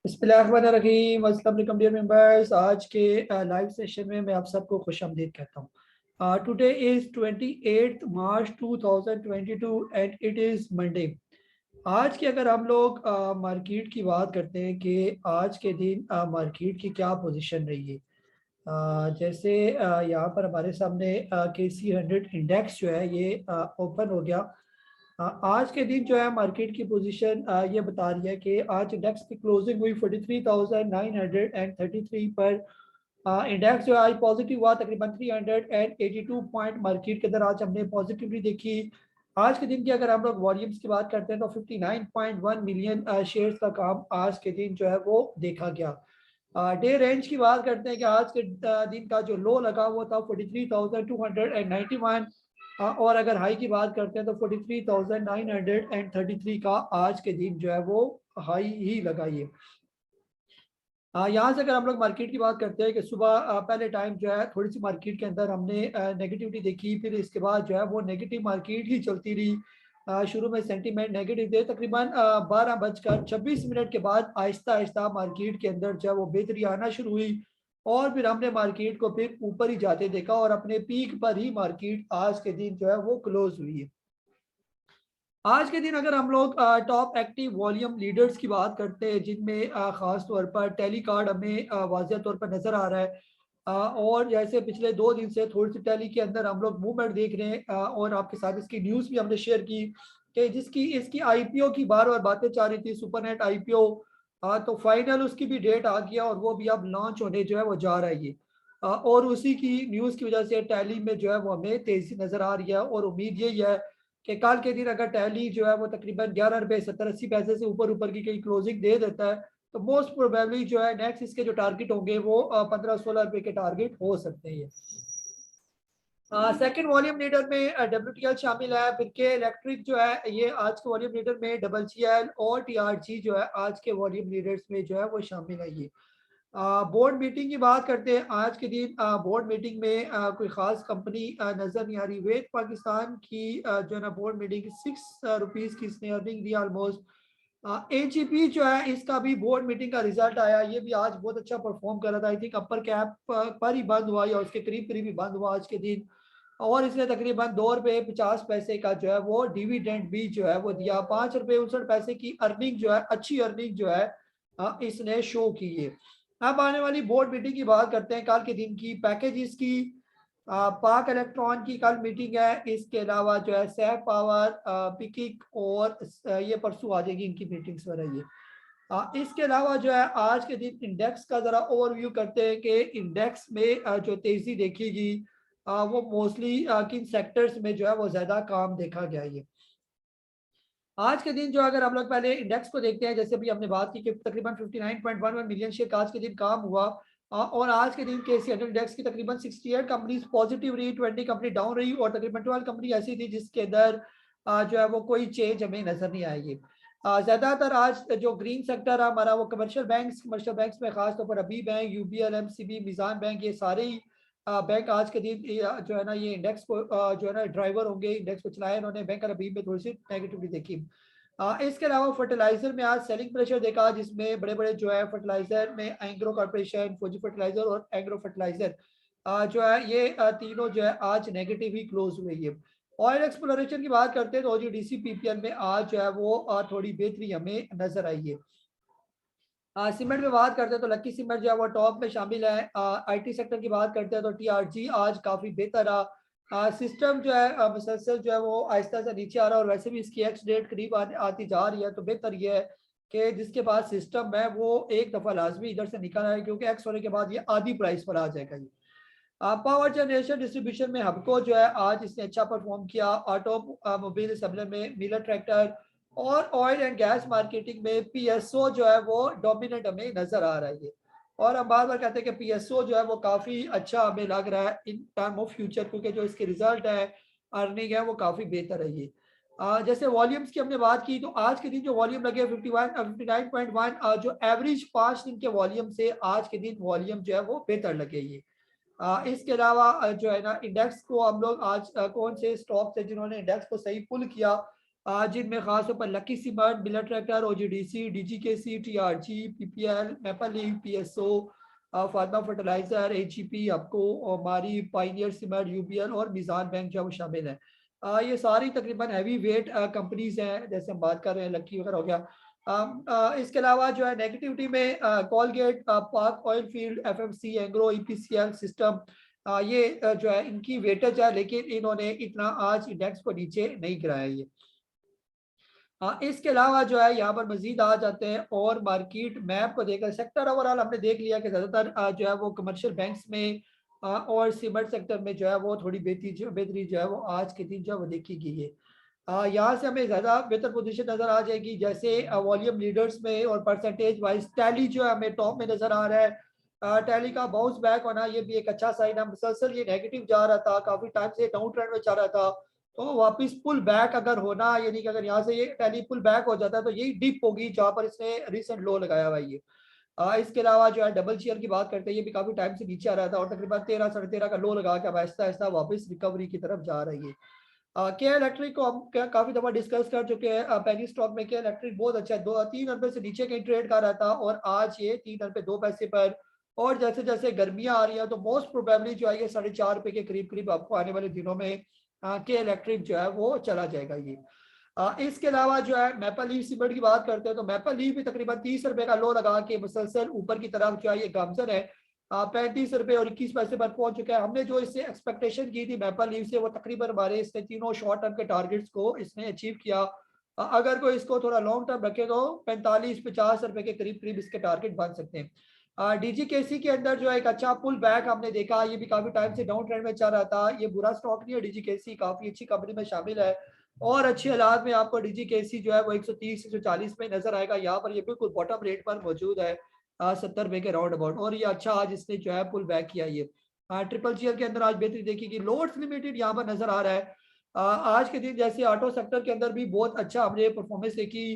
बिस्मिल्लाहिर्रहमानिर्रहीम। अस्सलाम वालेकुम डियर मेंबर्स। आज के लाइव सेशन में मैं आप सबको खुशामदीद कहता हूँ। Today is 28 March 2022 and it is Monday. आज की अगर हम लोग मार्केट की बात करते हैं कि आज के दिन मार्केट की क्या पोजीशन रही है। जैसे यहाँ पर हमारे सामने KC 100 इंडेक्स जो है ये ओपन हो गया। आज के दिन जो है मार्केट की पोजीशन ये बता रही है कि आज इंडेक्स की क्लोजिंग हुई 43,933 पर। इंडेक्स जो है आज पॉजिटिव हुआ तकरीबन 382 पॉइंट मार्केट के अंदर आज हमने पॉजिटिवली देखी। आज के दिन की अगर हम लोग वॉल्यूम्स की बात करते हैं तो 59.1 मिलियन शेयर्स का काम आज के दिन जो है वो देखा गया। डे रेंज की बात करते हैं कि आज के दिन का जो लो लगा वो था 43,291। और अगर हाई की बात करते हैं तो 43,933 का आज के दिन जो है वो हाई ही लगाइए। यहाँ से अगर हम लोग मार्केट की बात करते हैं कि सुबह पहले टाइम जो है थोड़ी सी मार्केट के अंदर हमने नेगेटिविटी देखी, फिर इसके बाद जो है वो नेगेटिव मार्केट ही चलती रही। शुरू में सेंटीमेंट नेगेटिव थे, तकरीबन 12:26 के बाद आहिस्ता आहिस्ता मार्केट के अंदर जो है वो बेहतरी आना शुरू हुई और फिर हमने मार्केट को फिर ऊपर ही जाते देखा और अपने पीक पर ही मार्केट आज के दिन जो है वो क्लोज हुई है। आज के दिन अगर हम लोग टॉप एक्टिव वॉल्यूम लीडर्स की बात करते हैं जिनमें खास तौर पर टेली कार्ड हमें वाज़िह तौर पर नजर आ रहा है। और जैसे पिछले 2 दिन से थोड़ी सी टेली के अंदर हम लोग मूवमेंट देख रहे हैं और आपके साथ इसकी न्यूज़ भी हमने शेयर की कि जिसकी इसकी आईपीओ की बार बार बातें चाह रही थी, सुपरनेट आईपीओ। तो फाइनल उसकी भी डेट आ गया और वो भी अब लॉन्च होने जो है वो जा रहा है ये। और उसी की न्यूज़ की वजह से टैली में जो है वो हमें तेजी नजर आ रही है और उम्मीद यही है कि कल के दिन अगर टैली जो है वो तकरीबन 11 रुपये 70-80 पैसे से ऊपर ऊपर की कहीं क्लोजिंग दे देता है तो मोस्ट प्रोबेबली जो है नेक्स्ट इसके जो टारगेट होंगे वो 15-16 रुपए के टारगेट हो सकते हैं। सेकंड वॉल्यूम लीडर में WTL शामिल है, फिर के इलेक्ट्रिक जो है ये आज के वॉल्यूम लीडर में, WCL और TRG जो है आज के वॉल्यूम लीडर्स में जो है वो शामिल है ये। बोर्ड मीटिंग की बात करते हैं आज के दिन। बोर्ड मीटिंग में कोई खास कंपनी नजर नहीं आ रही। वेट पाकिस्तान की जो है ना बोर्ड मीटिंग 6 रुपीज की इसने अर्निंग दी ऑलमोस्ट। AGP जो है इसका भी बोर्ड मीटिंग का रिजल्ट आया, ये भी आज बहुत अच्छा परफॉर्म कर रहा था। आई थिंक अपर कैप पर ही बंद हुआ या उसके करीब करीब ही बंद हुआ आज के दिन और इसने तकरीबन 2 रुपये 50 पैसे का जो है वो डिविडेंड भी जो है वो दिया। 5 रुपये 59 पैसे की अर्निंग जो है, अच्छी अर्निंग जो है इसने शो की है। अब आने वाली बोर्ड मीटिंग की बात करते हैं कल के दिन की। पैकेजेस की पाक इलेक्ट्रॉन की कल मीटिंग है, इसके अलावा जो है सैफ पावर, पिकिक और ये परसों आ जाएगी इनकी मीटिंग्स वगैरह ये। इसके अलावा जो है आज के दिन इंडेक्स का जरा ओवरव्यू करते हैं कि इंडेक्स में जो तेजी देखेगी वो मोस्टली किन सेक्टर्स में जो है वो ज्यादा काम देखा गया ये। आज के दिन जो अगर हम लोग पहले इंडेक्स को देखते हैं, जैसे भी हमने बात की कि तकरीबन 59.11 मिलियन शेयर का आज के दिन काम हुआ। और आज के दिन KC 100 इंडेक्स की तकरीबन 68 कंपनीज पॉजिटिव रही, 20 कंपनी डाउन रही और तकरीबन 12 कंपनी ऐसी थी जिसके अंदर जो है वो कोई चेंज हमें नजर नहीं आएगी। ज्यादातर आज जो ग्रीन सेक्टर है हमारा वो कमर्शियल बैंक्स में खासतौर पर अबी बैंक, UBL, MCB, मिजान बैंक, ये सारे ही बैंक आज के दिन जो है ना ये इंडेक्स को जो है ना ड्राइवर होंगे, इंडेक्स को चलाया इन्होंने। बैंक और अभी में थोड़ी सी नेगेटिविटी देखी। इसके अलावा फर्टिलाइजर में आज सेलिंग प्रेशर देखा जिसमें बड़े बड़े जो है फर्टिलाइजर में एंग्रो कॉर्पोरेशन, फौजी फर्टिलाइजर और एंग्रो फर्टिलाइजर जो है ये तीनों जो है आज नेगेटिव ही क्लोज हुई है। ऑयल एक्सप्लोरेशन की बात करते हैं तो OGDC PPL में आज जो है वो थोड़ी बेहतरी हमें नजर आई है। सीमेंट में बात करते हैं तो लक्की सीमेंट जो है वो टॉप में शामिल है। IT सेक्टर की बात करते हैं तो TRG आज काफी बेहतर रहा। सिस्टम जो है मुसलसल जो है वो आहिस्ता से नीचे आ रहा है और वैसे भी इसकी एक्स डेट करीब आती जा रही है, तो बेहतर ये है कि जिसके पास सिस्टम है वो एक दफा लाजमी इधर से निकल आए क्योंकि एक्स होने के बाद ये आधी प्राइस पर आ जाएगा ये। पावर जनरेशन डिस्ट्रीब्यूशन में हबको जो है आज इसने अच्छा परफॉर्म किया। ऑटो मोबाइल असेंबली में मिलर ट्रैक्टर और ऑयल एंड गैस मार्केटिंग में PSO जो है वो डोमिनेंट हमें नजर आ रहा है। और हम बार बार कहते हैं कि PSO जो है वो काफी अच्छा हमें लग रहा है इन टर्म ऑफ फ्यूचर क्योंकि जो इसके रिजल्ट है, अर्निंग है, वो काफी बेहतर है ये। जैसे वॉल्यूम्स की हमने बात की तो आज के दिन जो वॉल्यूम लगे 59.1, जो एवरेज 5 दिन के वॉल्यूम से आज के दिन वॉल्यूम जो है वो बेहतर लगे ये। इसके अलावा जो है ना इंडेक्स को हम लोग आज कौन से स्टॉक्स है जिन्होंने इंडेक्स को सही पुल किया, जिनमें खास तौर पर Lucky cement, Miller tractor, OGDC, DGKC, TRG, PPL, maple leaf, PSO, pharma fertiliser, HEP, आपको और मारी, पाइनियर सीमेंट, यूबीएल और मिजान बैंक जो है वो शामिल है। ये सारी तकरीबन हैवी वेट कंपनीज हैं, जैसे हम बात कर रहे हैं लकी वगैरह हो गया। इसके अलावा जो है नेगेटिविटी में Colgate, park oil field, FMC, Engro, EPCL system, ये जो है इनकी वेटेज है, लेकिन इन्होंने इतना आज इंडेक्स को नीचे नहीं गिराया ये। इसके अलावा जो है यहाँ पर मजीद आ जाते हैं और मार्केट मैप को देखकर सेक्टर ओवरऑल हमने देख लिया कि ज़्यादातर जो है वो कमर्शियल बैंक्स में और सीमेंट सेक्टर में जो है वो थोड़ी बेहतरी जो है वो आज के दिन जो है वो देखी गई है। यहाँ से हमें ज़्यादा बेहतर पोजीशन नज़र आ जाएगी, जैसे वॉल्यूम लीडर्स में और परसेंटेज वाइज टैली जो है हमें टॉप में नज़र आ रहा है। टैली का बाउंस बैक होना ये भी एक अच्छा साइन है। मुसलसल ये नेगेटिव जा रहा था, काफ़ी टाइम से डाउन ट्रेंड में जा रहा था, तो वापस पुल बैक अगर होना, यानी कि अगर यहाँ से ये टैली पुल बैक हो जाता है तो यही डिप होगी जहाँ पर इसने रिसेंट लो लगाया हुआ है ये। इसके अलावा जो है डबल चेयर की बात करते हैं, ये भी काफी टाइम से नीचे आ रहा था और तकरीबन 13 साढ़े 13 का लो लगा के अब आहिस्ता आहिस्ता वापस रिकवरी की तरफ जा रही है। के इलेक्ट्रिक को हम काफी दफा डिस्कस कर चुके हैं। पेनी स्टॉक में के इलेक्ट्रिक बहुत अच्छा है, 2-3 रुपए से नीचे कहीं ट्रेड कर रहा था और आज ये 3 रुपए 2 पैसे पर, और जैसे जैसे गर्मियां आ रही है तो मोस्ट प्रोबेबली जो है ये 4.5 रुपए के करीब करीब आपको आने वाले दिनों में के इलेक्ट्रिक जो है वो चला जाएगा ये। इसके अलावा जो है मैपल लीफ सीमेंट की बात करते हैं तो मैपल लीफ भी तकरीबन 30 रुपए का लो लगा के मुसलसल ऊपर की तरफ जो है ये गामजन है। 35 रुपए और 21 पैसे पर पहुंच चुका है। हमने जो इससे एक्सपेक्टेशन की थी मैपल लीफ से, वो तकरीबन हमारे इसने तीनों शॉर्ट टर्म के टारगेट्स को इसने अचीव किया। अगर कोई इसको थोड़ा लॉन्ग टर्म रखे तो 45-50 रुपए के करीब करीब इसके टारगेट बन सकते हैं। डीजीकेसी के अंदर जो है एक अच्छा पुल बैक हमने देखा, ये भी काफी टाइम से डाउन ट्रेंड में चल रहा था। ये बुरा स्टॉक नहीं है, डीजीकेसी काफी अच्छी कंपनी में शामिल है और अच्छे हालात में आपको डीजीकेसी जो है वो 130-140 में नजर आएगा। यहाँ पर ये बिल्कुल बॉटम रेट पर मौजूद है 70 रुपए के राउंड अबाउट, और ये अच्छा आज इसने जो है पुल बैक किया ये। ट्रिपल चीयर के अंदर आज बेहतरी देखी, लोड्स लिमिटेड यहाँ पर नजर आ रहा है। आज के दिन जैसे ऑटो सेक्टर के अंदर भी बहुत अच्छा हमने परफॉर्मेंस देखी।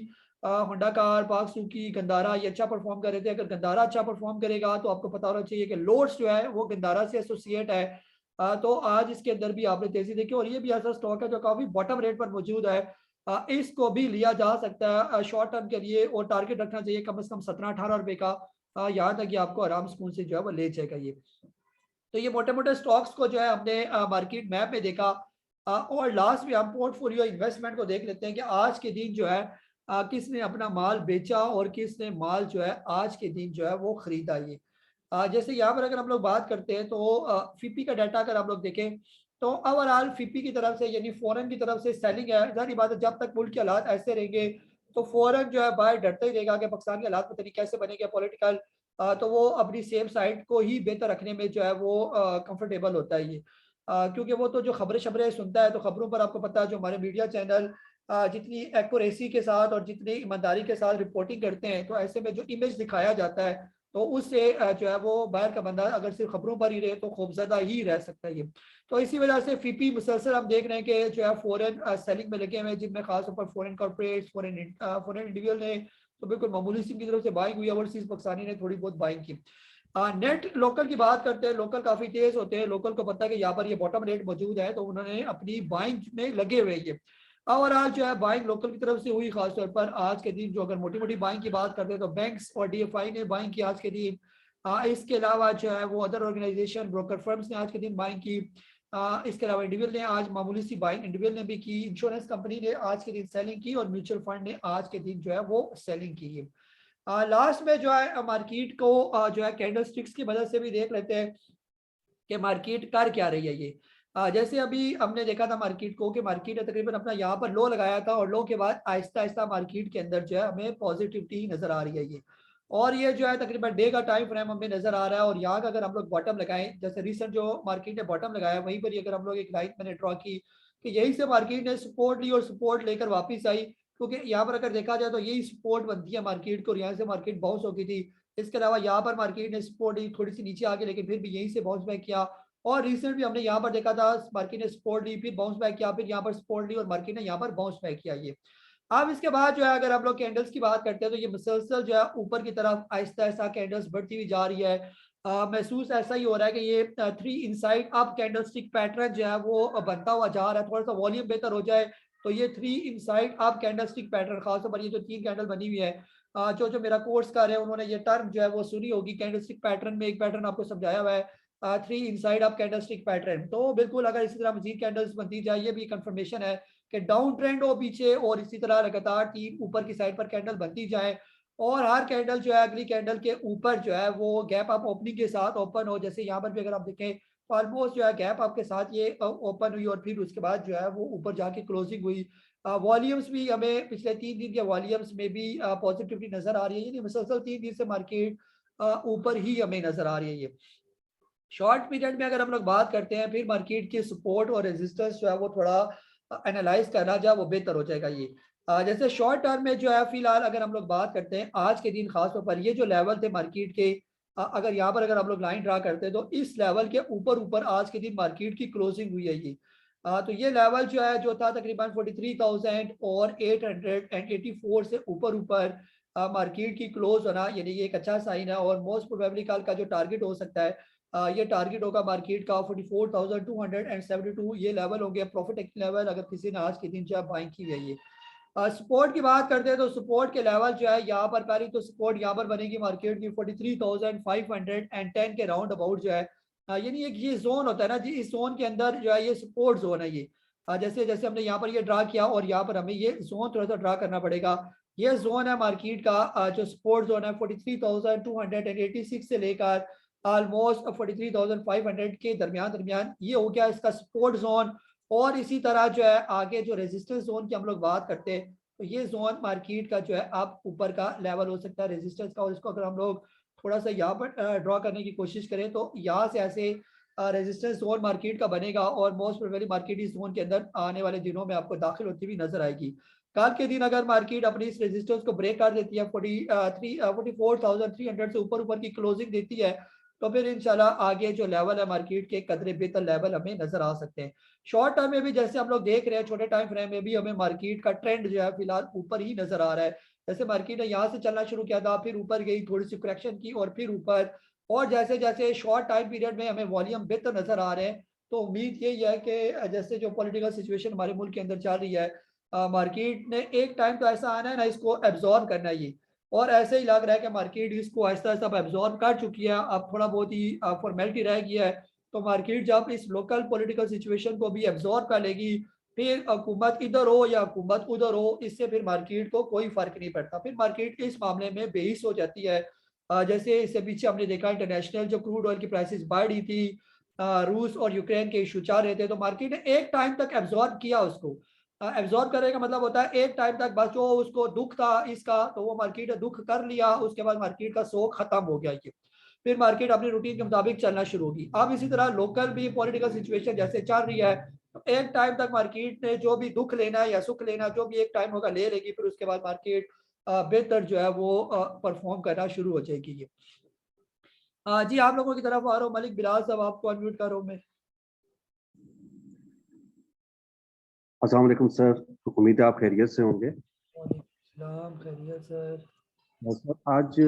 होंडा कार, पाक सुकी, गंदारा ये अच्छा परफॉर्म कर रहे थे। अगर गंदारा अच्छा परफॉर्म करेगा तो आपको पता होना चाहिए कि लोड्स जो है वो गंदारा से एसोसिएट है। तो आज इसके अंदर भी आपने तेजी देखी और ये भी ऐसा स्टॉक है जो काफी बॉटम रेट पर मौजूद है। इसको भी लिया जा सकता है शॉर्ट टर्म के लिए और टारगेट रखना चाहिए कम से कम 17-18 रुपए का। यहाँ तक कि आपको आराम सुकून से जो है वो ले जाएगा ये। तो ये मोटे मोटे स्टॉक्स को जो है हमने मार्केट मैप में देखा। और लास्ट में हम पोर्टफोलियो इन्वेस्टमेंट को देख लेते हैं कि आज के दिन जो है किसने अपना माल बेचा और किसने माल जो है आज के दिन जो है वो खरीदा ये। जैसे यहाँ पर अगर हम लोग बात करते हैं तो फिपी का डाटा अगर हम लोग देखें तो ओवरऑल फिपी की तरफ से यानी फॉरेन की तरफ से सेलिंग है। जाहिर बात है जब तक मुल्क के हालात ऐसे रहेंगे तो फॉरेन जो है बाहर डरता ही रहेगा कि पाकिस्तान के हालात पता नहीं कैसे बनेंगे पॉलिटिकल। तो वो अपनी सेम साइड को ही बेहतर रखने में जो है वो कंफर्टेबल होता है ये। क्योंकि वो तो जो खबरें शबरें सुनता है तो खबरों पर आपको पता है जो हमारे मीडिया चैनल जितनी एक्यूरेसी के साथ और जितनी ईमानदारी के साथ रिपोर्टिंग करते हैं तो ऐसे में जो इमेज दिखाया जाता है तो उससे जो है वो बाहर का बंदा अगर सिर्फ खबरों पर ही रहे तो खौफजदा ही रह सकता है ये। तो इसी वजह से फिपी मुसलसल हम देख रहे हैं कि जो है फॉरेन सेलिंग में लगे हुए हैं, जिनमें खासतौर पर फॉरेन कॉर्पोरेट, फॉरेन इंडिविजुअल ने तो बिल्कुल मामूली सी की तरफ से बाइंग हुई, ओवरसीज पाकिस्तानी ने थोड़ी बहुत बाइंग की। नेट लोकल की बात करते हैं, लोकल काफी तेज होते हैं, लोकल को पता है कि यहाँ पर ये बॉटम रेट मौजूद है तो उन्होंने अपनी बाइंग में लगे हुए ये। ओवरऑल जो है बाइंग लोकल की तरफ से हुई, खासतौर पर आज के दिन जो अगर मोटी मोटी बाइंग की बात करते हैं तो बैंक्स और डीएफआई ने बाइंग की आज के दिन। इसके अलावा जो है वो अदर ऑर्गेनाइजेशन ब्रोकर फर्म्स ने आज के दिन बाइंग की। इसके अलावा इंडिविजुअल ने आज मामूली सी बाइंग इंडिविजुअल ने भी की, इंश्योरेंस कंपनी ने आज के दिन सेलिंग की और म्यूचुअल फंड ने आज के दिन जो है वो सेलिंग की है। लास्ट में जो है मार्केट को जो है कैंडल स्टिक्स की मदद से भी देख लेते हैं कि मार्केट कर क्या रही है ये। जैसे अभी हमने देखा था मार्केट को कि मार्केट ने तकरीबन अपना यहाँ पर लो लगाया था और लो के बाद आहिस्ता आहिस्ता मार्केट के अंदर जो है हमें पॉजिटिविटी नजर आ रही है ये। और ये जो है तकरीबन डे का टाइम फ्रेम हमें नजर आ रहा है और यहाँ का अगर हम लोग बॉटम लगाएं, जैसे रिसेंट जो मार्केट ने बॉटम लगाया वहीं पर अगर हम लोग एक लाइन मैंने ड्रॉ की कि यहीं से मार्केट ने सपोर्ट ली और सपोर्ट लेकर वापिस आई, क्योंकि यहाँ पर अगर देखा जाए तो यही सपोर्ट बनती है मार्केट को और यहाँ से मार्केट बाउंस हो गई थी। इसके अलावा यहाँ पर मार्केट ने सपोर्ट ली थोड़ी सी नीचे आके, लेकिन फिर भी यहीं से बाउंस बैक किया। और रिसेंट भी हमने यहाँ पर देखा था मार्केट ने सपोर्ट ली, फिर बाउंस बैक किया, फिर यहाँ पर सपोर्ट ली और मार्केट ने यहाँ पर बाउंस बैक किया ये। अब इसके बाद जो है अगर आप लोग कैंडल्स की बात करते हैं तो ये मुसलसल जो है ऊपर की तरफ आहिस्ता आहिस्ता कैंडल्स बढ़ती हुई जा रही है। महसूस ऐसा ही हो रहा है कि ये 3 इनसाइड अब कैंडल स्टिक पैटर्न जो है वो बनता हुआ जा रहा है। थोड़ा सा वॉल्यूम बेहतर हो जाए तो ये 3 इनसाइड आप कैंडलस्टिक पैटर्न, खासतौर पर ये जो 3 कैंडल बनी हुई है, जो जो मेरा कोर्स कर रहे हैं उन्होंने ये टर्म जो है वो सुनी होगी। कैंडलस्टिक पैटर्न में एक पैटर्न आपको समझाया हुआ है, 3 इनसाइड आप कैंडलस्टिक पैटर्न। तो बिल्कुल अगर इसी तरह मजीद कैंडल्स बनती जाए, ये भी कंफर्मेशन है कि डाउन ट्रेंड हो पीछे और इसी तरह लगातार 3 ऊपर की साइड पर कैंडल बनती जाए और हर कैंडल जो है अगली कैंडल के ऊपर जो है वो गैप अप ओपनिंग के साथ ओपन हो। जैसे यहाँ पर भी अगर आप देखें तो ऑलमोस्ट जो है गैप अप के साथ ये ओपन हुई और फिर उसके बाद जो है वो ऊपर जाके क्लोजिंग हुई। वॉल्यूम्स भी हमें पिछले 3 दिन के वॉल्यूम्स में भी पॉजिटिविटी नजर आ रही है, यानी मुसलसल 3 दिन से मार्केट ऊपर ही हमें नजर आ रही है। ये शॉर्ट पीरियड में अगर हम लोग बात करते हैं, फिर मार्केट के सपोर्ट और रेजिस्टेंस जो है वो थोड़ा एनालाइज करना जो है वो बेहतर हो जाएगा। ये जैसे शॉर्ट टर्म में जो है फिलहाल अगर हम लोग बात करते हैं आज के दिन खासतौर पर ये जो लेवल थे मार्केट के, अगर यहाँ पर अगर हम लोग लाइन ड्रा करते हैं तो इस लेवल के ऊपर ऊपर आज के दिन मार्केट की क्लोजिंग हुई है। ये तो ये लेवल जो है जो था तकरीबन 43,000 और 884 से ऊपर ऊपर मार्केट की क्लोज होना, यानी ये एक अच्छा साइन है। और मोस्ट प्रोबेबली कल का जो टारगेट हो सकता है, ये टारगेट होगा मार्केट का 44,272, ये लेवल हो गया प्रॉफिट टेकिंग लेवल अगर किसी ने आज के दिन जो है बाइंग की हुई है। सपोर्ट की बात करते हैं तो सपोर्ट के लेवल जो है यहाँ पर पहली तो सपोर्ट यहाँ पर बनेगी मार्केट की 43,510 के राउंड अबाउट जो है। यानी एक ये जोन होता है ना जी, इस जोन के अंदर जो है ये सपोर्ट जोन है। ये जैसे जैसे हमने यहाँ पर ये ड्रा किया और यहाँ पर हमें ये जोन थोड़ा सा ड्रा करना पड़ेगा। ये जोन है मार्केट का, जो सपोर्ट जोन है 43,286 से लेकर ऑलमोस्ट 43,500 के दरमियान दरमियान ये हो गया इसका सपोर्ट जोन। और इसी तरह जो है आगे जो रेजिस्टेंस जोन की हम लोग बात करते हैं तो ये जोन मार्केट का जो है आप ऊपर का लेवल हो सकता है रेजिस्टेंस का। और इसको अगर हम लोग थोड़ा सा यहाँ पर ड्रॉ करने की कोशिश करें तो यहाँ से ऐसे रेजिस्टेंस जोन मार्केट का बनेगा और मोस्ट प्रोबेबली मार्केट इस जोन के अंदर आने वाले दिनों में आपको दाखिल होती हुई नजर आएगी। कल के दिन अगर मार्केट अपनी इस रेजिस्टेंस को ब्रेक कर देती है 44,300 से ऊपर ऊपर की क्लोजिंग देती है तो फिर इंशाल्लाह आगे जो लेवल है मार्केट के कदरे बेहतर लेवल हमें नजर आ सकते हैं। शॉर्ट टर्म में भी जैसे हम लोग देख रहे हैं छोटे टाइम फ्रेम में भी हमें मार्केट का ट्रेंड जो है फिलहाल ऊपर ही नजर आ रहा है। जैसे मार्केट ने यहाँ से चलना शुरू किया था, फिर ऊपर गई, थोड़ी सी करेक्शन की और फिर ऊपर। और जैसे जैसे शॉर्ट टाइम पीरियड में हमें वॉल्यूम बेहतर नजर आ रहे हैं तो उम्मीद यही है कि जैसे जो पॉलिटिकल सिचुएशन हमारे मुल्क के अंदर चल रही है, मार्केट ने एक टाइम तो ऐसा आना है ना इसको एब्जॉर्ब करना है ये। और ऐसे ही लग रहा है कि मार्केट इसको आहिस्ता आहिस्ता एब्जॉर्ब कर चुकी है, अब थोड़ा बहुत ही फॉर्मेलिटी रह गया है। तो मार्केट जब इस लोकल पॉलिटिकल सिचुएशन को भी एब्जॉर्ब कर लेगी, फिर हुकूमत इधर हो या हुकूमत उधर हो, इससे फिर मार्केट को कोई फर्क नहीं पड़ता, फिर मार्केट इस मामले में बेहिस हो जाती है। जैसे इससे पीछे हमने देखा इंटरनेशनल जो क्रूड ऑयल की प्राइसेस बढ़ी थी, रूस और यूक्रेन के इशू चल रहे थे, तो मार्केट ने एक टाइम तक एब्जॉर्ब किया उसको। एब्जॉर्ब करने का मतलब होता है एक टाइम तक बस जो उसको दुख था इसका तो वो मार्केट ने दुख कर लिया, उसके बाद मार्केट का शौक खत्म हो गया ये, फिर मार्केट अपनी रूटीन के मुताबिक चलना शुरू होगी। अब इसी तरह लोकल भी पॉलिटिकल सिचुएशन जैसे चल रही है तो एक टाइम तक मार्केट ने जो भी दुख लेना है या सुख लेना जो भी एक टाइम होगा ले लेगी, फिर उसके बाद मार्केट बेहतर जो है वो परफॉर्म करना शुरू हो जाएगी। ये जी आप लोगों की तरफ आ रहा हूँ, मलिक बिलाल साहब आपको अनम्यूट कर रहा हूँ मैं। अस्सलाम वालेकुम सर, तो उम्मीद है आप खैरियत से होंगे। वालेकुम खैरियत सर। सर आज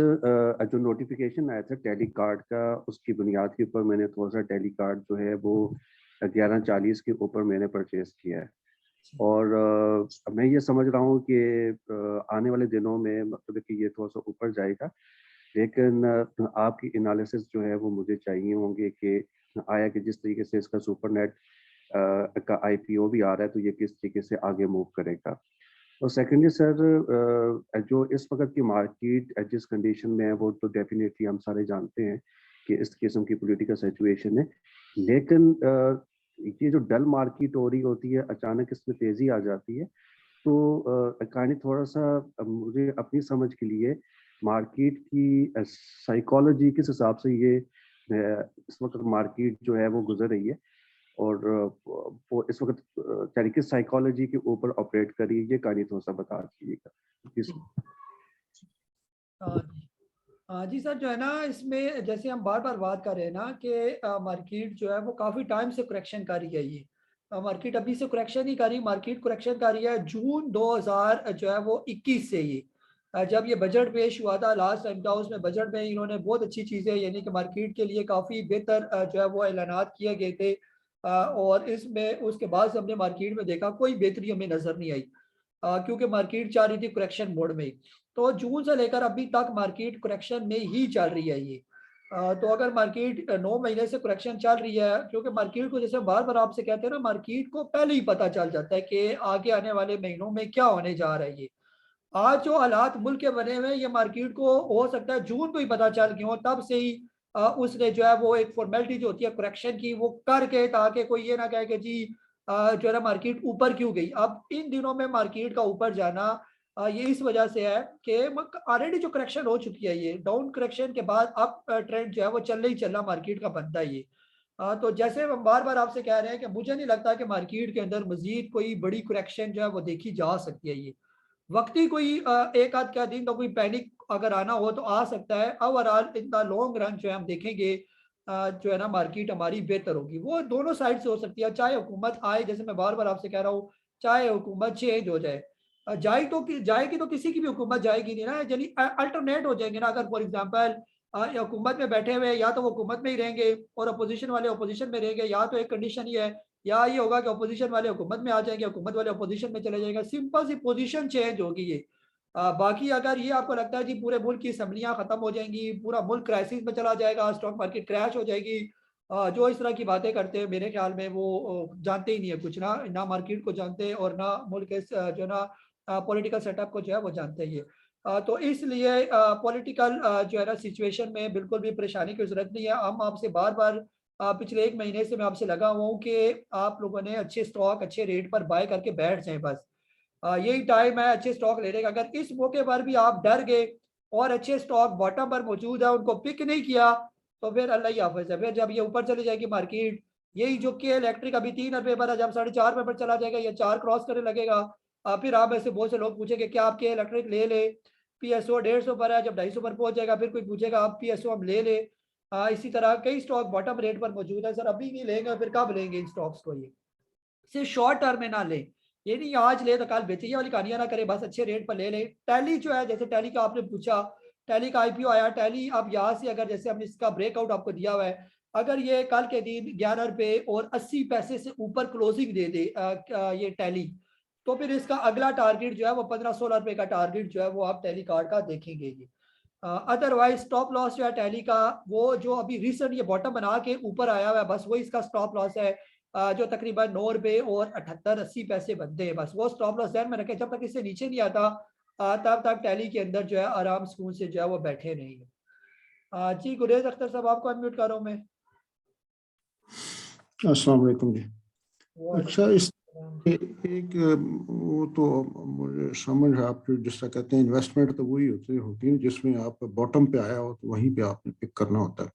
जो नोटिफिकेशन आया था टैली कार्ड का, उसकी बुनियाद के ऊपर मैंने थोड़ा सा टैली कार्ड जो है वो 1140 के ऊपर मैंने परचेज किया है। और मैं ये समझ रहा हूँ कि आने वाले दिनों में मतलब कि ये थोड़ा सा ऊपर जाएगा, लेकिन आपकी एनालिसिस जो है वो मुझे चाहिए होंगे कि आया कि जिस तरीके से इसका सुपरनेट का आईपीओ भी आ रहा है तो ये किस तरीके से आगे मूव करेगा। और सेकेंडली सर, जो इस वक्त की मार्केट जिस कंडीशन में है वो तो डेफिनेटली हम सारे जानते हैं कि इस किस्म की पॉलिटिकल सिचुएशन है, लेकिन ये जो डल मार्केट हो रही होती है अचानक इसमें तेजी आ जाती है, तो कहानी थोड़ा सा मुझे अपनी समझ के लिए मार्केट की साइकोलॉजी किस हिसाब से ये इस वक्त मार्केट जो है वो गुजर रही है और वो इस वक्त किस साइकोलॉजी के ऊपर ऑपरेट कर रही है, ये कहानी थोड़ा सा बता दीजिएगा। जी सर, जो है ना इसमें जैसे हम बार बार बात कर रहे हैं ना कि मार्केट जो है वो काफ़ी टाइम से करेक्शन कर रही है। ये मार्केट अभी से करेक्शन नहीं कर रही, मार्केट करेक्शन कर रही है जून 2000 जो है वो 21 से। ये जब ये बजट पेश हुआ था लास्ट टाइम था, उसमें बजट में इन्होंने बहुत अच्छी चीज़ें यानी कि मार्केट के लिए काफ़ी बेहतर जो है वो ऐलानात किए गए थे। और इसमें उसके बाद से हमने मार्केट में देखा कोई बेहतरी हमें नजर नहीं आई, क्योंकि मार्केट चल रही थी करेक्शन मोड में। तो जून से लेकर अभी तक मार्केट करेक्शन में ही चल रही है ये। तो अगर मार्केट 9 महीने से करेक्शन चल रही है, क्योंकि मार्केट को जैसे बार बार आपसे कहते हैं ना, मार्केट को पहले ही पता चल जाता है कि आगे आने वाले महीनों में क्या होने जा रहा है ये। आज जो हालात मुल्क के बने हुए हैं, ये मार्केट को हो सकता है जून को ही पता चल गया हो, तब से ही उसने जो है वो एक फॉर्मेलिटी जो होती है करेक्शन की वो करके, ताकि कोई ये ना कहे कि जी जो है ना मार्केट ऊपर क्यों गई। अब इन दिनों में मार्केट का ऊपर जाना ये इस वजह से है कि ऑलरेडी जो करेक्शन हो चुकी है, ये डाउन करेक्शन के बाद अप ट्रेंड जो है वो चलना ही चलना मार्केट का बनता है ये। तो जैसे हम बार बार आपसे कह रहे हैं कि मुझे नहीं लगता कि मार्केट के अंदर मजीद कोई बड़ी करेक्शन जो है वो देखी जा सकती है ये। वक्ती कोई एक आध क्या दिन तो कोई पैनिक अगर आना हो तो आ सकता है। Overall in the long run जो है हम देखेंगे जो है ना मार्केट हमारी बेहतर होगी। वो दोनों साइड से हो सकती है, चाहे हुकूमत आए, जैसे मैं बार बार आपसे कह रहा हूँ, चाहे हुकूमत चेंज हो जाए। जाएगी तो किसी की भी हुकूमत जाएगी नहीं ना, यानी अल्टरनेट हो जाएंगे ना। अगर फॉर एग्जाम्पल हुकूमत में बैठे हुए या तो वो हुकूमत में ही रहेंगे और अपोजिशन वाले अपोजिशन में रहेंगे, या तो एक कंडीशन ही है, या ये होगा कि अपोजिशन वाले हुकूमत में आ जाएंगे, हुकूमत वाले अपोजिशन में चले जाएंगे। सिंपल सी पोजीशन चेंज होगी ये। बाकी अगर ये आपको लगता है जी पूरे मुल्क की असम्बलियां खत्म हो जाएंगी, पूरा मुल्क क्राइसिस में चला जाएगा, स्टॉक मार्केट क्रैश हो जाएगी, जो इस तरह की बातें करते हैं मेरे ख्याल में वो जानते ही नहीं है कुछ, ना ना मार्केट को जानते हैं और ना मुल्क के जो ना पॉलिटिकल सेटअप को जो है वो जानते हैं ये। तो इसलिए पॉलिटिकल जो है ना सिचुएशन में बिल्कुल भी परेशानी की जरूरत नहीं है। हम आपसे बार बार पिछले 1 महीने से मैं आपसे लगा हुआ हूँ कि आप लोगों ने अच्छे स्टॉक अच्छे रेट पर बाय करके बैठ जाएं बस। यही टाइम है अच्छे स्टॉक लेने का। अगर इस मौके पर भी आप डर गए और अच्छे स्टॉक बॉटम पर मौजूद है उनको पिक नहीं किया, तो फिर अल्लाह ही हाफिज है। फिर जब ये ऊपर चली जाएगी मार्केट, यही जो कि इलेक्ट्रिक अभी 3 रुपये पर है, जब 4.5 रुपये पर चला जाएगा या 4 क्रॉस करने लगेगा, फिर आप ऐसे बहुत से लोग पूछेंगे क्या आपके इलेक्ट्रिक ले ले, पीएसओ 150 पर है, जब 250 पर पहुंच जाएगा फिर कोई पूछेगा आप पीएसओ हम ले ले। इसी तरह कई स्टॉक बॉटम रेट पर मौजूद है। सर अभी नहीं लेंगे फिर कब लेंगे इन स्टॉक्स को? ये सिर्फ शॉर्ट टर्म में ना लें, ये नहीं आज ले तो कल बेचे, ये वाली कहानियां ना करें, बस अच्छे रेट पर ले लें। टैली जो है, जैसे टैली का आपने पूछा, टैली का आईपीओ आया, टैली अब यहाँ से अगर जैसे हमने इसका ब्रेकआउट आपको दिया हुआ है, अगर ये कल के दिन 11 रुपये और 80 पैसे से ऊपर क्लोजिंग दे दे ये टैली, तो फिर इसका अगला टारगेट जो है वो 15-16 रुपये का टारगेट जो है वो आप टैली कार्ड का देखेंगे ये। अदरवाइज स्टॉप लॉस जो है टैली का, वो जो अभी रिसेंट ये बॉटम बना के ऊपर आया हुआ है, बस वही इसका स्टॉप लॉस है, जो तकरीबन 9 रुपये और 78-80 पैसे बनते हैं। बस वो स्टॉप लॉस ध्यान में रखें, जब तक इससे नीचे नहीं आता तब तक टैली के अंदर जो है आराम सुकून से जो है वो बैठे नहीं है। जी गुरेज अख्तर साहब आपको अनम्यूट कर रहा हूँ मैं। अस्सलाम वालेकुम जी। अच्छा, इस वालेकुम। एक वो तो मुझे समझ है, आप जिस तरह कहते हैं इन्वेस्टमेंट तो वही होती है जिसमें आप बॉटम पे आया हो तो वहीं पे आपने पिक करना होता है,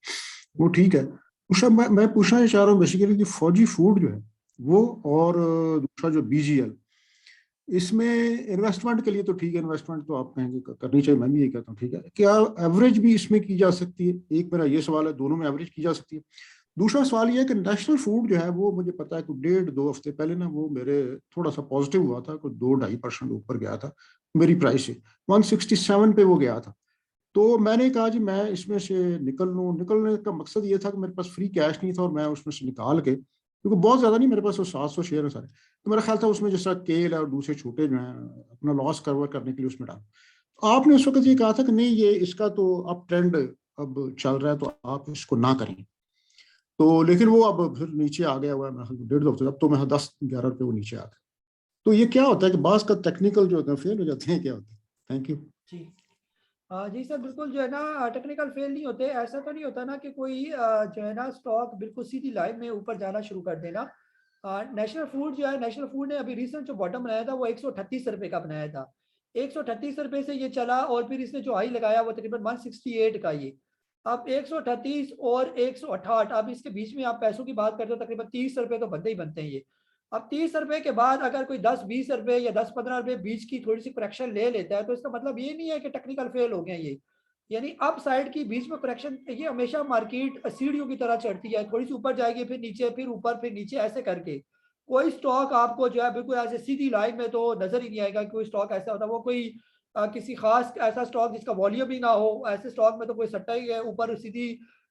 वो ठीक है। दूसरा मैं पूछना चाह रहा हूँ बेसिकली कि फौजी फूड जो है वो, और दूसरा जो बीजीएल, इसमें इन्वेस्टमेंट के लिए तो ठीक है, इन्वेस्टमेंट तो आप कहेंगे करनी चाहिए, मैं भी ये कहता हूँ ठीक है। क्या एवरेज भी इसमें की जा सकती है? एक मेरा ये सवाल है, दोनों में एवरेज की जा सकती है। दूसरा सवाल ये है कि नेशनल फूड जो है वो मुझे पता है कि 1.5-2 हफ्ते पहले ना वो मेरे थोड़ा सा पॉजिटिव हुआ था, कोई 2-2.5% ऊपर गया था मेरी प्राइस से, 167 पे वो गया था। तो मैंने कहा जी मैं इसमें से निकल लूँ। निकलने का मकसद ये था कि मेरे पास फ्री कैश नहीं था और मैं उसमें से निकाल के, क्योंकि बहुत ज्यादा नहीं मेरे पास, वो 700 शेयर है सारे, तो मेरा ख्याल था उसमें जैसा केल है और दूसरे छोटे जो हैं अपना लॉस कवर करने के लिए उसमें डाल। आपने उस वक्त ये कहा था कि नहीं ये इसका तो अब ट्रेंड अब चल रहा है तो आप इसको ना करें, तो लेकिन वो अब फिर नीचे आ गया हुआ है, 1.5 हफ्ते, अब तो मैं 10-11 रुपये वो नीचे आ गया। तो ये क्या होता है कि बास का टेक्निकल जो होता है फेल हो जाते हैं, क्या होता है? थैंक यू जी जी सर, बिल्कुल जो है ना टेक्निकल फेल नहीं होते। ऐसा तो नहीं होता ना कि कोई जो है ना स्टॉक बिल्कुल सीधी लाइन में ऊपर जाना शुरू कर देना। नेशनल फूड जो है, नेशनल फूड ने अभी रिसेंट जो बॉटम बनाया था वो 138 रुपये का बनाया था। 138 रुपये से ये चला और फिर इसने जो हाई लगाया वो तकरीबन 168 का ये। अब 138 और 168, अब इसके बीच में आप पैसों की बात करते हो तकरीबन 30 रुपये तो बनते ही बनते हैं ये। अब 30 रुपये के बाद अगर कोई 10-20 रुपये या 10-15 रुपये बीच की थोड़ी सी करेक्शन ले लेता है, तो इसका मतलब ये नहीं है कि टेक्निकल फेल हो गए ये। यानी अप साइड की बीच में करेक्शन, ये हमेशा मार्केट सीढ़ियों की तरह चढ़ती है, थोड़ी सी ऊपर जाएगी फिर नीचे फिर ऊपर फिर नीचे ऐसे करके। कोई स्टॉक आपको जो है बिल्कुल ऐसे सीधी लाइन में तो नजर ही नहीं आएगा। कोई स्टॉक ऐसा होता है वो कोई किसी खास ऐसा स्टॉक जिसका वॉल्यूम ही ना हो, ऐसे स्टॉक में तो कोई सट्टा ही है ऊपर सीधी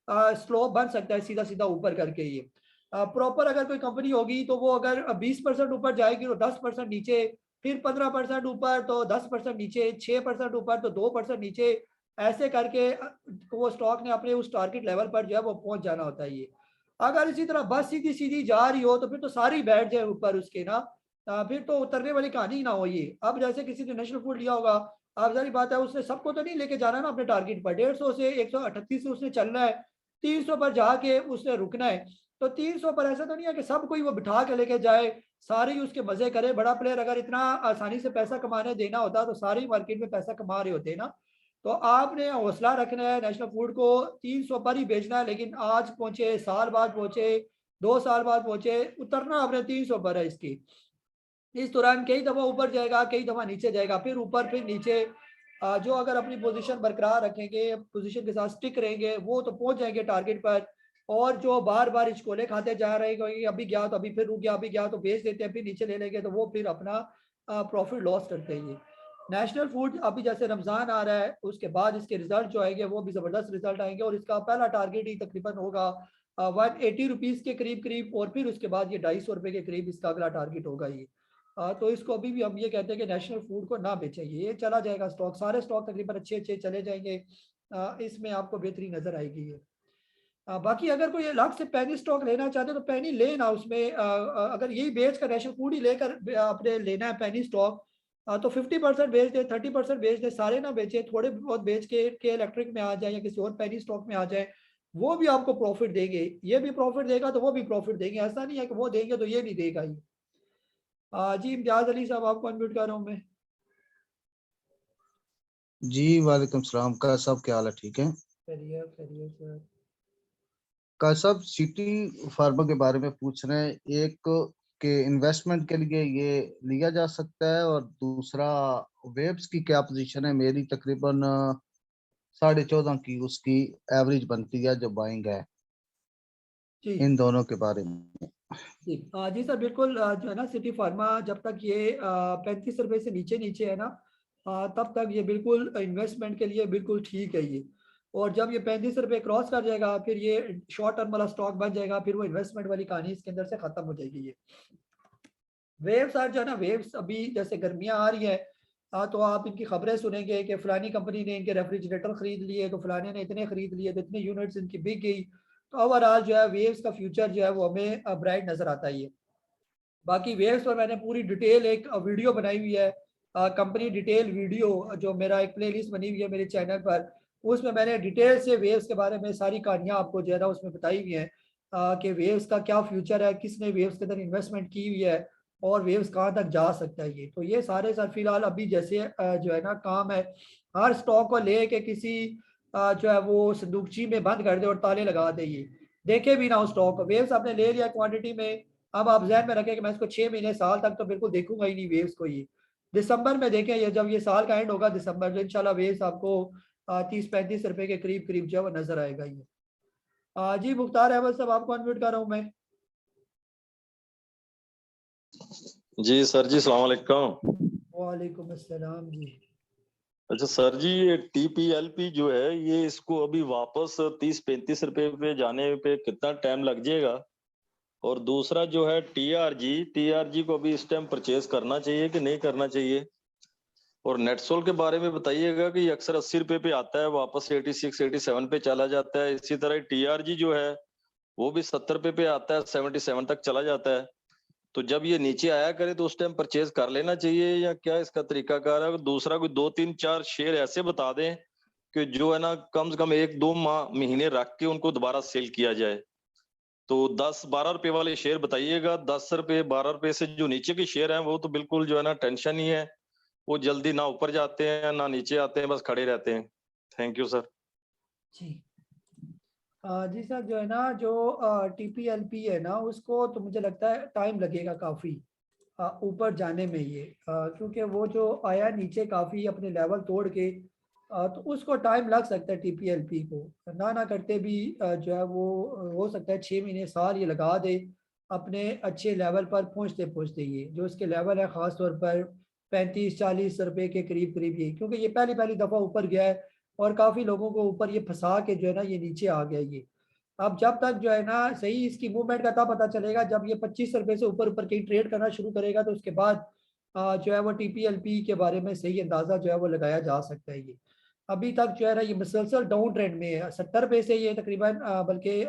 स्लोप बन सकता है सीधा सीधा ऊपर करके ये। प्रॉपर अगर कोई कंपनी होगी तो वो अगर 20% ऊपर जाएगी तो 10% नीचे, फिर 15% ऊपर तो 10% नीचे, 6% ऊपर तो 2% नीचे, ऐसे करके वो स्टॉक ने अपने उस टारगेट लेवल पर जो है वो पहुंच जाना होता है। ये अगर इसी तरह बस सीधी सीधी जा रही हो तो फिर तो सारी बैठ जाए ऊपर उसके ना, फिर तो उतरने वाली कहानी ही ना हो। ये अब जैसे किसी ने नेशनल फूड लिया होगा, अब सारी बात है उसने सबको तो नहीं लेके जाना ना अपने टारगेट पर, 150 से 138 से उसने चलना है, 300 पर जाके उसने रुकना है। तो 300 पर ऐसा तो नहीं है कि सब कोई वो बिठा के लेके जाए, सारे ही उसके मजे करे। बड़ा प्लेयर अगर इतना आसानी से पैसा कमाने देना होता तो सारे ही मार्केट में पैसा कमा रहे होते ना। तो आपने हौसला रखना है, नेशनल फूड को 300 पर ही बेचना है, लेकिन आज पहुंचे, साल बाद पहुंचे, 2 साल बाद पहुंचे, उतरना आपने 300 पर है इसकी। इस दौरान कई दफा ऊपर जाएगा, कई दफा नीचे जाएगा, फिर ऊपर फिर नीचे। जो अगर अपनी पोजीशन बरकरार रखेंगे, पोजीशन के साथ स्टिक रहेंगे, वो तो पहुंच जाएंगे टारगेट पर। और जो बार बार हिचकोले खाते जा रहे हैं, अभी गया तो अभी फिर रुक गया, अभी गया तो बेच देते हैं, फिर नीचे ले लेंगे, तो वो फिर अपना प्रॉफिट लॉस करते हैं। ये नेशनल फूड अभी जैसे रमजान आ रहा है, उसके बाद इसके रिजल्ट जो आएंगे वो भी जबरदस्त रिजल्ट आएंगे, और इसका पहला टारगेट ही तकरीबन होगा 180 रुपीज के करीब करीब, और फिर उसके बाद ये 250 रुपये के करीब इसका अगला टारगेट होगा ये। तो इसको अभी भी हम ये कहते हैं कि नेशनल फूड को ना बेचें, ये चला जाएगा स्टॉक, सारे स्टॉक तकरीबन अच्छे अच्छे चले जाएंगे। इसमें आपको बेहतरी नजर आएगी ये। बाकी अगर कोई अलग से पैनी स्टॉक लेना चाहते तो पैनी लेना, उसमें अगर यही बेच कर नेशनल फूड ही लेकर अपने लेना है पैनी स्टॉक, तो 50% बेच दे, 30% बेच दे, सारे ना बेचे, थोड़े बहुत बेच के इलेक्ट्रिक में आ जाए या किसी और पैनी स्टॉक में आ जाए, वो भी आपको प्रॉफिट देंगे। ये भी प्रॉफिट देगा तो वो भी प्रॉफिट देंगे, ऐसा नहीं है कि वो देंगे तो ये नहीं देगा ये। जी इम्तियाज अली साहब, आपको अनम्यूट कर रहा हूँ मैं। जी वालेकुम सलाम। का साहब क्या हाल है? ठीक है खैरियत खैरियत सर। का साहब, सिटी फार्मा के बारे में पूछ रहे हैं। एक के इन्वेस्टमेंट के लिए ये लिया जा सकता है, और दूसरा वेब्स की क्या पोजीशन है? मेरी तकरीबन 14.5 की उसकी एवरेज बनती है जो बाइंग है। जी इन दोनों के बारे में। जी जी सर, बिल्कुल। जो है ना सिटी फार्मा जब तक ये 35 रुपए से नीचे नीचे है ना, तब तक ये बिल्कुल इन्वेस्टमेंट के लिए बिल्कुल ठीक है ये। और जब ये 35 रुपए क्रॉस कर जाएगा, फिर ये शॉर्ट टर्म वाला स्टॉक बन जाएगा, फिर वो इन्वेस्टमेंट वाली कहानी इसके अंदर से खत्म हो जाएगी ये। वेव्स जो है ना, वेव्स अभी जैसे गर्मियां आ रही है, तो आप इनकी खबरें सुनेंगे कि फलानी कंपनी ने इनके रेफ्रिजरेटर खरीद लिए, तो फलाने ने इतने खरीद लिए, तो इतने यूनिट्स इनकी बिक गई। तो ओवरऑल जो है वेव्स का फ्यूचर जो है वो हमें ब्राइट नजर आता है ये। बाकी वेव्स पर मैंने पूरी डिटेल एक वीडियो बनाई हुई है, कंपनी डिटेल वीडियो, जो मेरा एक प्लेलिस्ट बनी हुई है मेरे चैनल पर, उसमें मैंने डिटेल से वेव्स के बारे में सारी कहानियां आपको जो है ना उसमें बताई हुई हैं, कि वेव्स का क्या फ्यूचर है, किसने वेव्स के अंदर इन्वेस्टमेंट की हुई है, और वेव्स कहाँ तक जा सकता है ये। तो ये सारे सर फिलहाल अभी जैसे जो है ना काम है, हर स्टॉक को ले के किसी जो है वो संदूकची में बंद कर दे और ताले लगा दे, ये देखे भी ना उस स्टॉक को। वेव्स आपने ले लिया क्वांटिटी में, अब आप जहन में रखें कि मैं इसको 6 महीने साल तक तो बिल्कुल देखूंगा ही नहीं वेव्स को। ये दिसंबर में देखें, ये जब ये साल का एंड होगा दिसंबर, तो इंशाल्लाह वेव्स आपको 30-35 रुपए के करीब करीब जो है वो नजर आएगा ये। जी मुख्तार अहमद साहब, आपको अनम्यूट कर रहा हूँ मैं। जी सर जी, सलाम अलैकुम। वालेकुम अस्सलाम जी। अच्छा सर जी, ये TPLP जो है ये इसको अभी वापस 30-35 रुपए पे जाने पे कितना टाइम लग जाएगा? और दूसरा जो है TRG को अभी इस टाइम परचेज करना चाहिए कि नहीं करना चाहिए? और नेटसोल के बारे में बताइएगा कि ये अक्सर 80 रुपए पे आता है, वापस 86-87 पे चला जाता है। इसी तरह TRG जो है वो भी 70 रुपए पे आता है, 77 तक चला जाता है। तो जब ये नीचे आया करे तो उस टाइम परचेज कर लेना चाहिए या क्या इसका तरीकाकार है? दूसरा कोई 2-3-4 शेयर ऐसे बता दें कि जो है ना कम से कम 1-2 महीने रख के उनको दोबारा सेल किया जाए। तो 10-12 रुपए वाले शेयर बताइएगा। 10 रुपए 12 रुपए से जो नीचे के शेयर हैं वो तो बिल्कुल जो है ना टेंशन ही है, वो जल्दी ना ऊपर जाते हैं ना नीचे आते हैं, बस खड़े रहते हैं। Thank you sir. जी जी सर, जो है ना जो TPLP है ना, उसको तो मुझे लगता है टाइम लगेगा काफ़ी ऊपर जाने में ये, क्योंकि वो जो आया नीचे काफ़ी अपने लेवल तोड़ के, तो उसको टाइम लग सकता है TPLP को। ना करते भी जो है वो हो सकता है 6 महीने साल ये लगा दे अपने अच्छे लेवल पर पहुंचते पहुंचते। ये जो इसके लेवल है ख़ास तौर पर 35-40 रुपए के करीब करीब ये, क्योंकि ये पहली दफ़ा ऊपर गया है और काफ़ी लोगों को ऊपर ये फंसा के जो है ना ये नीचे आ गया ये। अब जब तक जो है ना सही इसकी मूवमेंट का तब पता चलेगा जब ये 25 रुपए से ऊपर ऊपर कहीं ट्रेड करना शुरू करेगा, तो उसके बाद जो है वो TPLP के बारे में सही अंदाजा जो है वो लगाया जा सकता है। ये अभी तक जो है ना ये मुसलसल डाउन ट्रेंड में है, 70 रुपए से ये तकरीबन बल्कि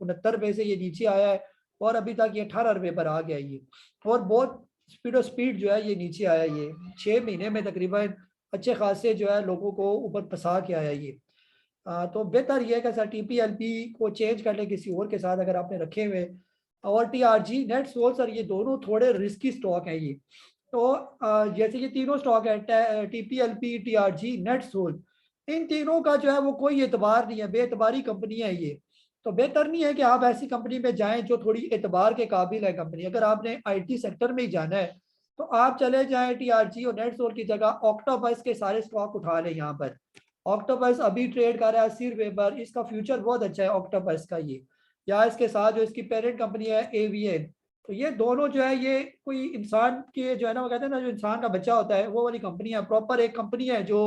69 रुपए से ये नीचे आया है और अभी तक ये 18 रुपए पर आ गया ये, और बहुत स्पीड जो है ये नीचे आया। ये 6 महीने में तकरीबन अच्छे खासे जो है लोगों को ऊपर फंसा के आया ये। तो बेहतर ये है कि सर TPLP को चेंज कर ले किसी और के साथ अगर आपने रखे हुए, और TRG नेट सोल सर ये दोनों थोड़े रिस्की स्टॉक हैं ये। तो जैसे ये तीनों स्टॉक है TPLP, TRG, नेट सोल, इन तीनों का जो है वो कोई एतबार नहीं है, बेएतबारी कंपनी है ये। तो बेहतर नहीं है कि आप ऐसी कंपनी में जाएं जो थोड़ी एतबार के काबिल है कंपनी। अगर आपने IT सेक्टर में ही जाना है तो आप चले जाएं TRG और नेट सोल की जगह ऑक्टोपस के सारे स्टॉक उठा लें। यहाँ पर ऑक्टोपस अभी ट्रेड कर रहा है 80 रुपए पर, इसका फ्यूचर बहुत अच्छा है ऑक्टोपस का ये। या इसके साथ जो इसकी पेरेंट कंपनी है AVN, तो ये दोनों जो है ये कोई इंसान के जो है ना वो कहते हैं ना जो इंसान का बच्चा होता है वो वाली कंपनी है, प्रॉपर एक कंपनी है जो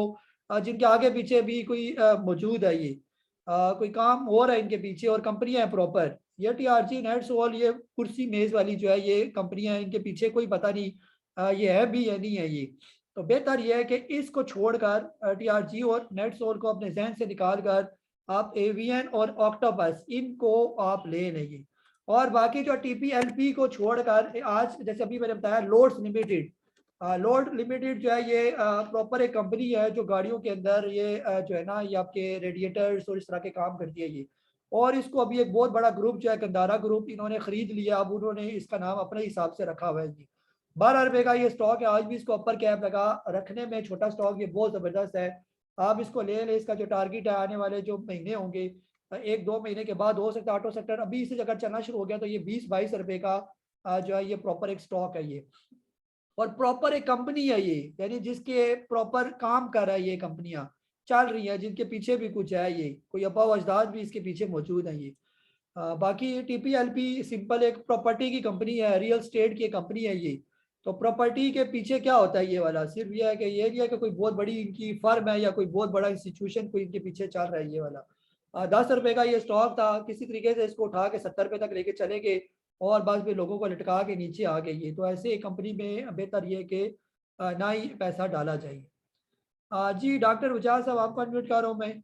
जिनके आगे पीछे भी कोई मौजूद है ये, कोई काम हो रहा है इनके पीछे और कंपनियां हैं प्रॉपर। ये TRG, नेट सोल, ये कुर्सी मेज वाली जो है ये कंपनियां हैं, इनके पीछे कोई पता नहीं ये है भी या नहीं है ये। तो बेहतर यह है कि इसको छोड़कर TRG और नेट सोल को अपने जहन से निकाल कर आप AVN और ऑक्टोपस इनको आप ले लेंगे। और बाकी जो TPLP को छोड़कर आज जैसे अभी मैंने बताया लोड्स लिमिटेड, लोड लिमिटेड जो है ये प्रॉपर एक कंपनी है जो गाड़ियों के अंदर ये जो है ना ये आपके रेडिएटर्स और इस तरह के काम करती है ये। और इसको अभी एक बहुत बड़ा ग्रुप जो है कंदारा ग्रुप इन्होंने खरीद लिया, अब उन्होंने इसका नाम अपने हिसाब से रखा हुआ है जी। 12 रुपए का ये स्टॉक है, आज भी इसको अपर कैप लगा रखने में, छोटा स्टॉक ये बहुत जबरदस्त है। आप इसको ले लें, इसका जो टारगेट है आने वाले जो महीने होंगे 1-2 महीने के बाद हो सकता है ऑटो सेक्टर अभी इसी जगह चलना शुरू हो गया तो ये 20-22 रुपए का जो है ये प्रॉपर एक स्टॉक है ये, और प्रॉपर एक कंपनी है ये, यानी जिसके प्रॉपर काम कर रहा है ये कंपनियां चल रही हैं, जिनके पीछे भी कुछ है ये, कोई अब्बा अजदाद भी इसके पीछे मौजूद है ये। बाकी TPLP सिंपल एक प्रॉपर्टी की कंपनी है, रियल स्टेट की कंपनी है ये। तो प्रॉपर्टी के पीछे क्या होता है ये वाला, सिर्फ ये है कि ये नहीं है कि कोई बहुत बड़ी इनकी फर्म है या कोई बहुत बड़ा इंस्टीट्यूशन कोई इनके पीछे चल रहा है ये वाला। 10 रुपए का ये स्टॉक था, किसी तरीके से इसको उठा के 70 रुपए तक लेके चले गए और बस भी लोगों को लटका के नीचे आ गई ये। तो ऐसे कंपनी में बेहतर ये कि ना ही पैसा डाला जाए। जी डॉक्टर उजाज साहब आपको अनम्यूट कर रहा हूँ मैं।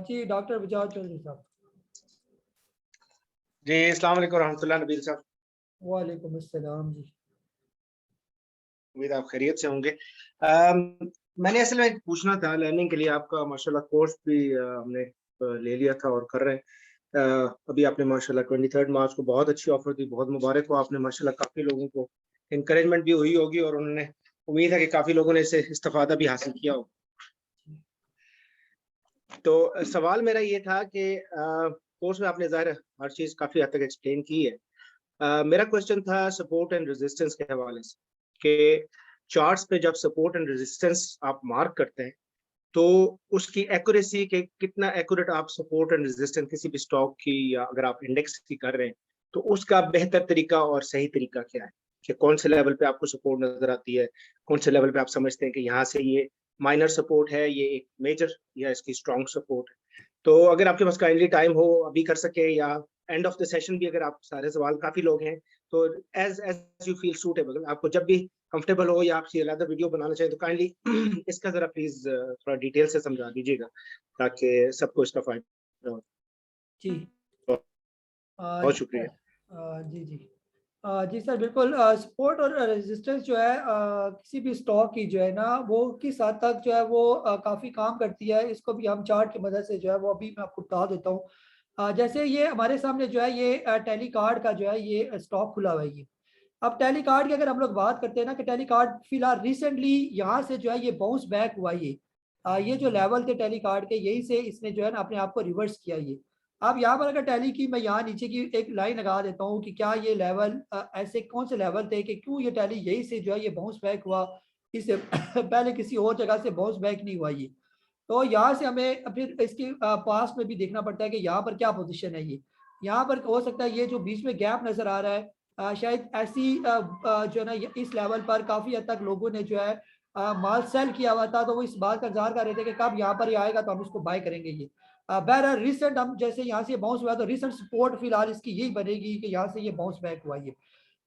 जी डॉक्टर उजाज चौधरी साहब। जी अस्सलाम वालेकुम रहमतुल्लाह नबील साहब। वालेकुम अस्सलाम जी। उम्मीद आप खैरियत से होंगे। मैंने असल में पूछना था लर्निंग के लिए, आपका माशाल्लाह कोर्स भी हमने ले लिया था और कर रहे हैं। अभी आपने माशाल्लाह 23 मार्च को बहुत अच्छी ऑफर दी, बहुत मुबारक हो आपने माशाल्लाह, काफी लोगों को इंकरेजमेंट भी हुई होगी और उन्होंने उम्मीद है कि काफी लोगों ने इससे इस्तेफादा भी हासिल किया हो। तो सवाल मेरा ये था कि कोर्स में आपने ज़ाहिर हर चीज काफी हद तक एक्सप्लेन की है। मेरा क्वेश्चन था सपोर्ट एंड रेजिस्टेंस के हवाले से, कि चार्ट्स पे जब सपोर्ट एंड रेजिस्टेंस आप मार्क करते हैं तो उसकी एक्यूरेसी के कितना एक्यूरेट आप सपोर्ट एंड रेजिस्टेंस किसी भी स्टॉक की या अगर आप इंडेक्स की कर रहे हैं तो उसका बेहतर तरीका और सही तरीका क्या है, कि कौन से लेवल पे आपको सपोर्ट नजर आती है, कौन से लेवल पे आप समझते हैं कि यहाँ से ये माइनर सपोर्ट है, ये एक मेजर या इसकी स्ट्रॉन्ग सपोर्ट है। तो अगर आपके पास काइंडली टाइम हो अभी कर सके या एंड ऑफ द सेशन भी, अगर आप सारे सवाल, काफी लोग हैं तो एज यू फील सूटेबल, आपको जब भी कंफर्टेबल हो या आप अलग वीडियो बनाना चाहें तो काइंडली इसका जरा प्लीज थोड़ा डिटेल से समझा दीजिएगा ताकि सबको इसका फायदा हो। जी बहुत शुक्रिया। जी जी जी सर बिल्कुल। सपोर्ट और रेजिस्टेंस जो है किसी भी स्टॉक की जो है ना वो किस हद तक जो है वो काफ़ी काम करती है, इसको भी हम चार्ट की मदद से जो है वो अभी मैं आपको बता देता हूँ। जैसे ये हमारे सामने जो है ये टेलीकार्ड का जो है ये स्टॉक खुला हुआ है ये। अब टेलीकार्ड की अगर हम लोग बात करते हैं ना कि टेलीकार्ड फिलहाल रिसेंटली यहाँ से जो है ये बाउंस बैक हुआ ये जो लेवल थे टेलीकार्ड के यही से इसने जो है ना अपने आप को रिवर्स किया ये। अब यहाँ पर अगर टैली की मैं यहाँ नीचे की एक लाइन लगा देता हूँ कि क्या ये लेवल ऐसे कौन से लेवल थे कि क्यों ये टैली यही से जो है ये बाउंस बैक हुआ, इससे पहले किसी और जगह से बाउंस बैक नहीं हुआ ये। तो यहाँ से हमें फिर इसके पास में भी देखना पड़ता है कि यहाँ पर क्या पोजीशन है ये। यहाँ पर हो सकता है ये जो बीच में गैप नजर आ रहा है शायद ऐसी जो है ना इस लेवल पर काफी हद तक लोगों ने जो है माल सेल किया हुआ था, तो वो इस बात का इंतजार कर रहे थे कि कब यहाँ पर ये आएगा तो हम इसको बाय करेंगे। ये बहरहाल रिसेंट हम जैसे यहाँ से बाउंस हुआ तो रिसेंट सपोर्ट फिलहाल इसकी यही बनेगी कि यहाँ से ये बाउंस बैक हुआ ये।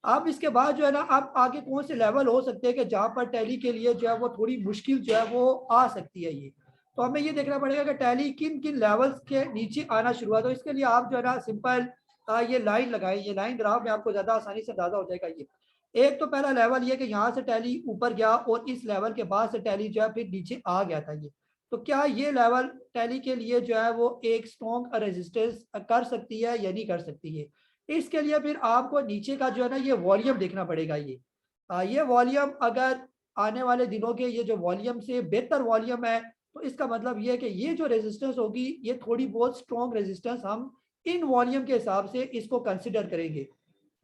अब इसके बाद जो है ना, अब आगे कौन से लेवल हो सकते हैं कि जहाँ पर टैली के लिए जो है वो थोड़ी मुश्किल जो है वो आ सकती है ये। तो हमें ये देखना पड़ेगा कि टैली किन किन लेवल्स के नीचे आना शुरू हुआ। तो इसके लिए आप जो है ना सिंपल ये लाइन लगाए, ये लाइन ग्राफ में आपको ज्यादा आसानी से अंदाजा हो जाएगा। ये एक तो पहला लेवल ये कि यहाँ से टैली ऊपर गया और इस लेवल के बाद से टैली जो है फिर नीचे आ गया था ये। तो क्या ये लेवल टैली के लिए जो है वो एक स्ट्रॉन्ग रेजिस्टेंस कर सकती है या नहीं कर सकती है। इसके लिए फिर आपको नीचे का जो है ना ये वॉल्यूम देखना पड़ेगा। ये वॉल्यूम अगर आने वाले दिनों के ये जो वॉल्यूम से बेहतर वॉल्यूम है तो इसका मतलब ये है कि ये जो रेजिस्टेंस होगी ये थोड़ी बहुत स्ट्रॉन्ग रेजिस्टेंस हम इन वॉल्यूम के हिसाब से इसको कंसिडर करेंगे।